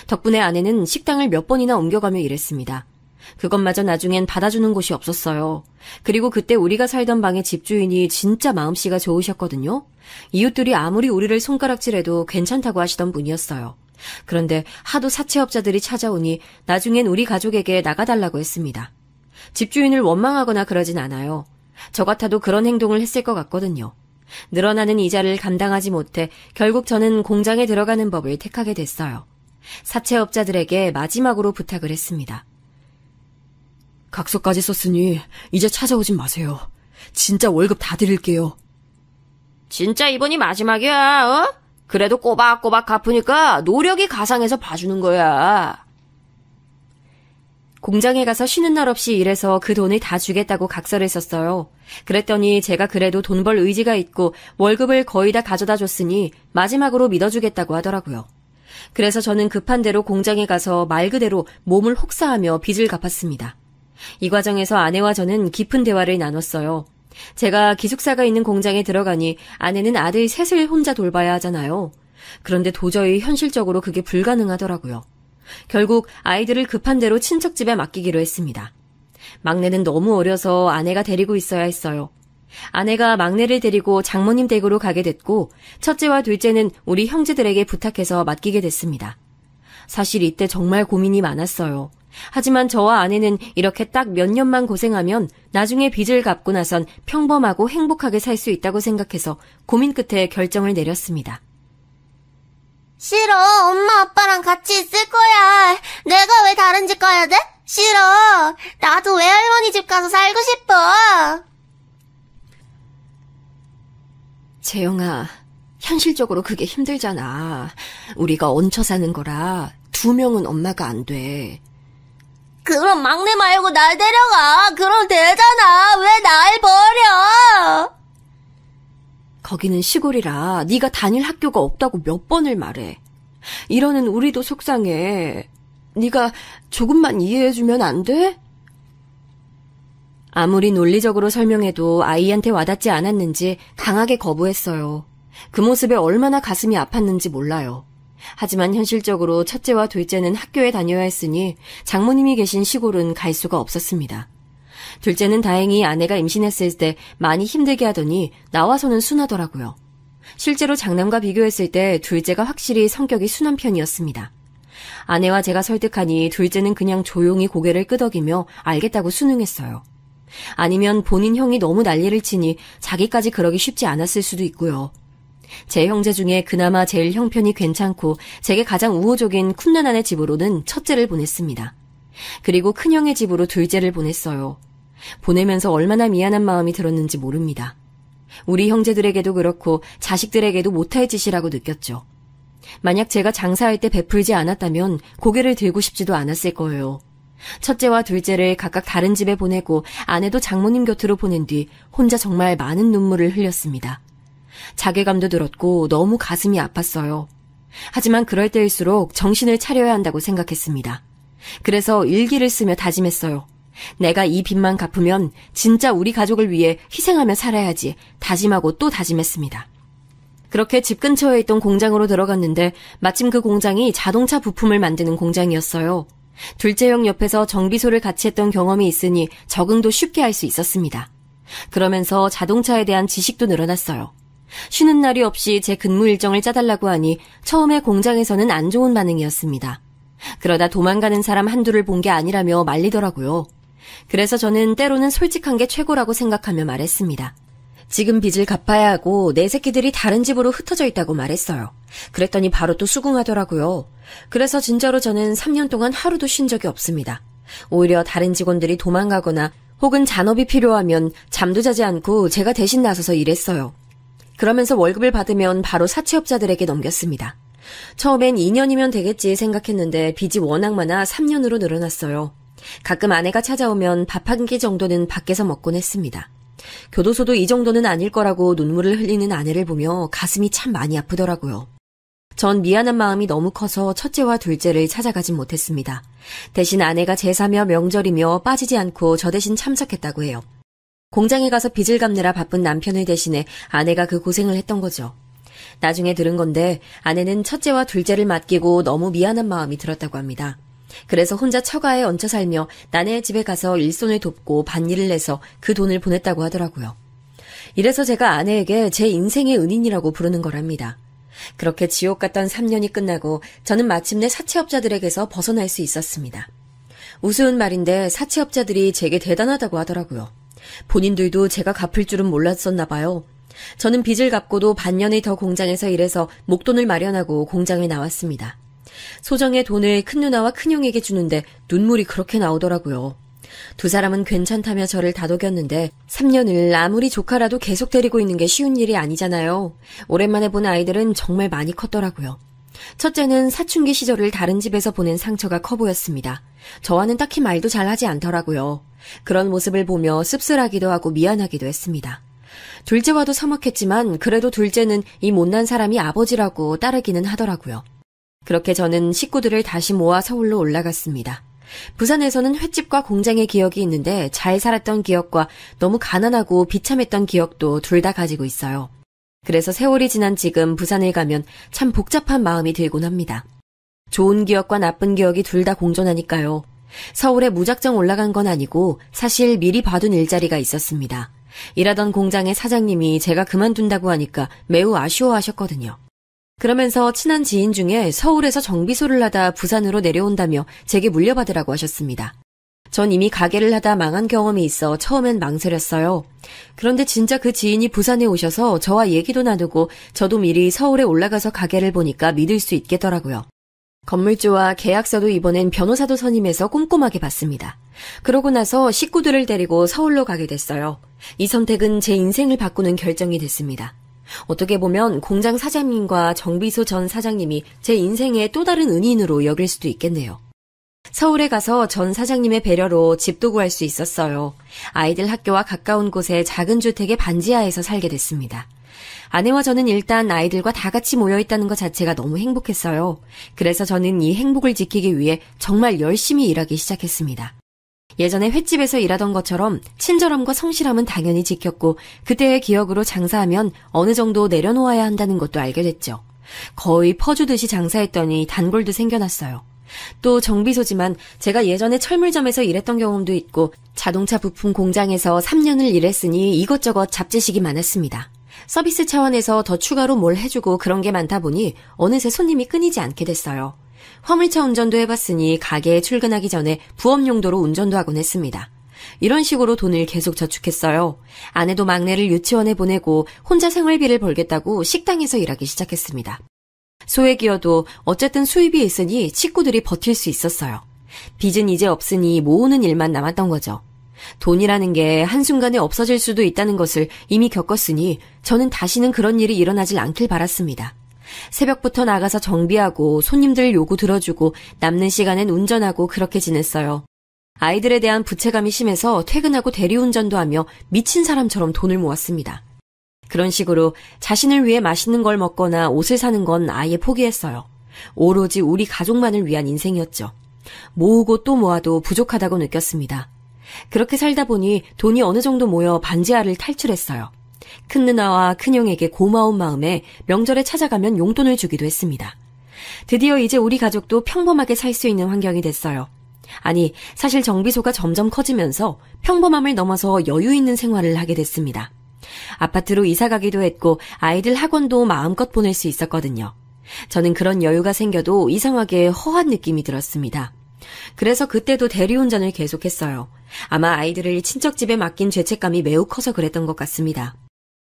덕분에 아내는 식당을 몇 번이나 옮겨가며 일했습니다. 그것마저 나중엔 받아주는 곳이 없었어요. 그리고 그때 우리가 살던 방의 집주인이 진짜 마음씨가 좋으셨거든요. 이웃들이 아무리 우리를 손가락질해도 괜찮다고 하시던 분이었어요. 그런데 하도 사채업자들이 찾아오니 나중엔 우리 가족에게 나가달라고 했습니다. 집주인을 원망하거나 그러진 않아요. 저 같아도 그런 행동을 했을 것 같거든요. 늘어나는 이자를 감당하지 못해 결국 저는 공장에 들어가는 법을 택하게 됐어요. 사채업자들에게 마지막으로 부탁을 했습니다. 각서까지 썼으니 이제 찾아오진 마세요. 진짜 월급 다 드릴게요. 진짜 이번이 마지막이야, 어? 그래도 꼬박꼬박 갚으니까 노력이 가상해서 봐주는 거야. 공장에 가서 쉬는 날 없이 일해서 그 돈을 다 주겠다고 각서를 썼어요. 그랬더니 제가 그래도 돈 벌 의지가 있고 월급을 거의 다 가져다 줬으니 마지막으로 믿어주겠다고 하더라고요. 그래서 저는 급한 대로 공장에 가서 말 그대로 몸을 혹사하며 빚을 갚았습니다. 이 과정에서 아내와 저는 깊은 대화를 나눴어요. 제가 기숙사가 있는 공장에 들어가니 아내는 아들 셋을 혼자 돌봐야 하잖아요. 그런데 도저히 현실적으로 그게 불가능하더라고요. 결국 아이들을 급한 대로 친척 집에 맡기기로 했습니다. 막내는 너무 어려서 아내가 데리고 있어야 했어요. 아내가 막내를 데리고 장모님 댁으로 가게 됐고 첫째와 둘째는 우리 형제들에게 부탁해서 맡기게 됐습니다. 사실 이때 정말 고민이 많았어요. 하지만 저와 아내는 이렇게 딱 몇 년만 고생하면 나중에 빚을 갚고 나선 평범하고 행복하게 살 수 있다고 생각해서 고민 끝에 결정을 내렸습니다. 싫어. 엄마 아빠랑 같이 있을 거야. 내가 왜 다른 집 가야 돼? 싫어. 나도 외할머니 집 가서 살고 싶어. 재영아, 현실적으로 그게 힘들잖아. 우리가 얹혀 사는 거라 2명은 엄마가 안 돼. 그럼 막내 말고 날 데려가. 그럼 되잖아. 왜 날 버려? 거기는 시골이라 네가 다닐 학교가 없다고 몇 번을 말해. 이러는 우리도 속상해. 네가 조금만 이해해주면 안 돼? 아무리 논리적으로 설명해도 아이한테 와닿지 않았는지 강하게 거부했어요. 그 모습에 얼마나 가슴이 아팠는지 몰라요. 하지만 현실적으로 첫째와 둘째는 학교에 다녀야 했으니 장모님이 계신 시골은 갈 수가 없었습니다. 둘째는 다행히 아내가 임신했을 때 많이 힘들게 하더니 나와서는 순하더라고요. 실제로 장남과 비교했을 때 둘째가 확실히 성격이 순한 편이었습니다. 아내와 제가 설득하니 둘째는 그냥 조용히 고개를 끄덕이며 알겠다고 순응했어요. 아니면 본인 형이 너무 난리를 치니 자기까지 그러기 쉽지 않았을 수도 있고요. 제 형제 중에 그나마 제일 형편이 괜찮고 제게 가장 우호적인 쿤나나네 집으로는 첫째를 보냈습니다. 그리고 큰형의 집으로 둘째를 보냈어요. 보내면서 얼마나 미안한 마음이 들었는지 모릅니다. 우리 형제들에게도 그렇고 자식들에게도 못할 짓이라고 느꼈죠. 만약 제가 장사할 때 베풀지 않았다면 고개를 들고 싶지도 않았을 거예요. 첫째와 둘째를 각각 다른 집에 보내고 아내도 장모님 곁으로 보낸 뒤 혼자 정말 많은 눈물을 흘렸습니다. 자괴감도 들었고 너무 가슴이 아팠어요. 하지만 그럴 때일수록 정신을 차려야 한다고 생각했습니다. 그래서 일기를 쓰며 다짐했어요. 내가 이 빚만 갚으면 진짜 우리 가족을 위해 희생하며 살아야지 다짐하고 또 다짐했습니다. 그렇게 집 근처에 있던 공장으로 들어갔는데 마침 그 공장이 자동차 부품을 만드는 공장이었어요. 둘째 형 옆에서 정비소를 같이 했던 경험이 있으니 적응도 쉽게 할 수 있었습니다. 그러면서 자동차에 대한 지식도 늘어났어요. 쉬는 날이 없이 제 근무 일정을 짜달라고 하니 처음에 공장에서는 안 좋은 반응이었습니다. 그러다 도망가는 사람 한두를 본 게 아니라며 말리더라고요. 그래서 저는 때로는 솔직한 게 최고라고 생각하며 말했습니다. 지금 빚을 갚아야 하고 내 새끼들이 다른 집으로 흩어져 있다고 말했어요. 그랬더니 바로 또 수긍하더라고요. 그래서 진짜로 저는 3년 동안 하루도 쉰 적이 없습니다. 오히려 다른 직원들이 도망가거나 혹은 잔업이 필요하면 잠도 자지 않고 제가 대신 나서서 일했어요. 그러면서 월급을 받으면 바로 사채업자들에게 넘겼습니다. 처음엔 2년이면 되겠지 생각했는데 빚이 워낙 많아 3년으로 늘어났어요. 가끔 아내가 찾아오면 밥 한 끼 정도는 밖에서 먹곤 했습니다. 교도소도 이 정도는 아닐 거라고 눈물을 흘리는 아내를 보며 가슴이 참 많이 아프더라고요. 전 미안한 마음이 너무 커서 첫째와 둘째를 찾아가진 못했습니다. 대신 아내가 제사며 명절이며 빠지지 않고 저 대신 참석했다고 해요. 공장에 가서 빚을 갚느라 바쁜 남편을 대신해 아내가 그 고생을 했던 거죠. 나중에 들은 건데 아내는 첫째와 둘째를 맡기고 너무 미안한 마음이 들었다고 합니다. 그래서 혼자 처가에 얹혀 살며 나네 집에 가서 일손을 돕고 밭일을 내서 그 돈을 보냈다고 하더라고요. 이래서 제가 아내에게 제 인생의 은인이라고 부르는 거랍니다. 그렇게 지옥 같던 3년이 끝나고 저는 마침내 사채업자들에게서 벗어날 수 있었습니다. 우스운 말인데 사채업자들이 제게 대단하다고 하더라고요. 본인들도 제가 갚을 줄은 몰랐었나 봐요. 저는 빚을 갚고도 반년이 더 공장에서 일해서 목돈을 마련하고 공장에 나왔습니다. 소정의 돈을 큰누나와 큰형에게 주는데 눈물이 그렇게 나오더라고요. 두 사람은 괜찮다며 저를 다독였는데 3년을 아무리 조카라도 계속 데리고 있는 게 쉬운 일이 아니잖아요. 오랜만에 본 아이들은 정말 많이 컸더라고요. 첫째는 사춘기 시절을 다른 집에서 보낸 상처가 커 보였습니다. 저와는 딱히 말도 잘하지 않더라고요. 그런 모습을 보며 씁쓸하기도 하고 미안하기도 했습니다. 둘째와도 서먹했지만 그래도 둘째는 이 못난 사람이 아버지라고 따르기는 하더라고요. 그렇게 저는 식구들을 다시 모아 서울로 올라갔습니다. 부산에서는 횟집과 공장의 기억이 있는데 잘 살았던 기억과 너무 가난하고 비참했던 기억도 둘 다 가지고 있어요. 그래서 세월이 지난 지금 부산을 가면 참 복잡한 마음이 들곤 합니다. 좋은 기억과 나쁜 기억이 둘 다 공존하니까요. 서울에 무작정 올라간 건 아니고 사실 미리 봐둔 일자리가 있었습니다. 일하던 공장의 사장님이 제가 그만둔다고 하니까 매우 아쉬워하셨거든요. 그러면서 친한 지인 중에 서울에서 정비소를 하다 부산으로 내려온다며 제게 물려받으라고 하셨습니다. 전 이미 가게를 하다 망한 경험이 있어 처음엔 망설였어요. 그런데 진짜 그 지인이 부산에 오셔서 저와 얘기도 나누고 저도 미리 서울에 올라가서 가게를 보니까 믿을 수 있겠더라고요. 건물주와 계약서도 이번엔 변호사도 선임해서 꼼꼼하게 봤습니다. 그러고 나서 식구들을 데리고 서울로 가게 됐어요. 이 선택은 제 인생을 바꾸는 결정이 됐습니다. 어떻게 보면 공장 사장님과 정비소 전 사장님이 제 인생의 또 다른 은인으로 여길 수도 있겠네요. 서울에 가서 전 사장님의 배려로 집도 구할 수 있었어요. 아이들 학교와 가까운 곳에 작은 주택의 반지하에서 살게 됐습니다. 아내와 저는 일단 아이들과 다 같이 모여있다는 것 자체가 너무 행복했어요. 그래서 저는 이 행복을 지키기 위해 정말 열심히 일하기 시작했습니다. 예전에 횟집에서 일하던 것처럼 친절함과 성실함은 당연히 지켰고 그때의 기억으로 장사하면 어느 정도 내려놓아야 한다는 것도 알게 됐죠. 거의 퍼주듯이 장사했더니 단골도 생겨났어요. 또 정비소지만 제가 예전에 철물점에서 일했던 경험도 있고 자동차 부품 공장에서 3년을 일했으니 이것저것 잡지식이 많았습니다. 서비스 차원에서 더 추가로 뭘 해주고 그런 게 많다 보니 어느새 손님이 끊이지 않게 됐어요. 화물차 운전도 해봤으니 가게에 출근하기 전에 부업 용도로 운전도 하곤 했습니다. 이런 식으로 돈을 계속 저축했어요. 아내도 막내를 유치원에 보내고 혼자 생활비를 벌겠다고 식당에서 일하기 시작했습니다. 소액이어도 어쨌든 수입이 있으니 식구들이 버틸 수 있었어요. 빚은 이제 없으니 모으는 일만 남았던 거죠. 돈이라는 게 한순간에 없어질 수도 있다는 것을 이미 겪었으니 저는 다시는 그런 일이 일어나질 않길 바랐습니다. 새벽부터 나가서 정비하고 손님들 요구 들어주고 남는 시간엔 운전하고 그렇게 지냈어요. 아이들에 대한 부채감이 심해서 퇴근하고 대리운전도 하며 미친 사람처럼 돈을 모았습니다. 그런 식으로 자신을 위해 맛있는 걸 먹거나 옷을 사는 건 아예 포기했어요. 오로지 우리 가족만을 위한 인생이었죠. 모으고 또 모아도 부족하다고 느꼈습니다. 그렇게 살다 보니 돈이 어느 정도 모여 반지하를 탈출했어요. 큰 누나와 큰형에게 고마운 마음에 명절에 찾아가면 용돈을 주기도 했습니다. 드디어 이제 우리 가족도 평범하게 살 수 있는 환경이 됐어요. 아니, 사실 정비소가 점점 커지면서 평범함을 넘어서 여유 있는 생활을 하게 됐습니다. 아파트로 이사 가기도 했고 아이들 학원도 마음껏 보낼 수 있었거든요. 저는 그런 여유가 생겨도 이상하게 허한 느낌이 들었습니다. 그래서 그때도 대리운전을 계속했어요. 아마 아이들을 친척 집에 맡긴 죄책감이 매우 커서 그랬던 것 같습니다.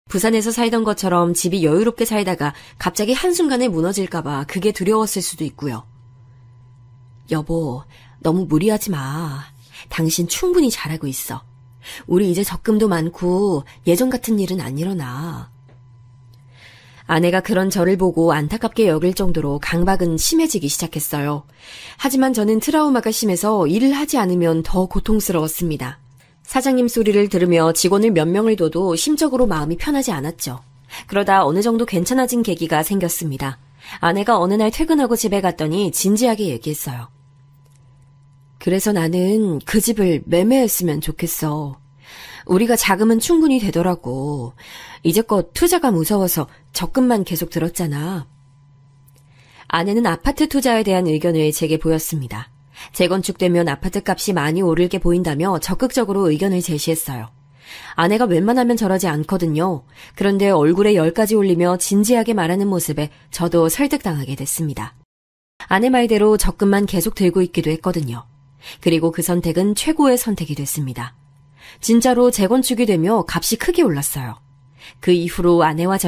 부산에서 살던 것처럼 집이 여유롭게 살다가 갑자기 한순간에 무너질까봐 그게 두려웠을 수도 있고요. 여보, 너무 무리하지 마. 당신 충분히 잘하고 있어. 우리 이제 적금도 많고 예전 같은 일은 안 일어나. 아내가 그런 저를 보고 안타깝게 여길 정도로 강박은 심해지기 시작했어요. 하지만 저는 트라우마가 심해서 일을 하지 않으면 더 고통스러웠습니다. 사장님 소리를 들으며 직원을 몇 명을 둬도 심적으로 마음이 편하지 않았죠. 그러다 어느 정도 괜찮아진 계기가 생겼습니다. 아내가 어느 날 퇴근하고 집에 갔더니 진지하게 얘기했어요. 그래서 나는 그 집을 매매했으면 좋겠어. 우리가 자금은 충분히 되더라고. 이제껏 투자가 무서워서 적금만 계속 들었잖아. 아내는 아파트 투자에 대한 의견을 제게 보였습니다. 재건축되면 아파트 값이 많이 오를 게 보인다며 적극적으로 의견을 제시했어요. 아내가 웬만하면 저러지 않거든요. 그런데 얼굴에 열까지 올리며 진지하게 말하는 모습에 저도 설득당하게 됐습니다. 아내 말대로 적금만 계속 들고 있기도 했거든요. 그리고 그 선택은 최고의 선택이 됐습니다. 진짜로 재건축이 되며 값이 크게 올랐어요. 그 이후로 아내와 저는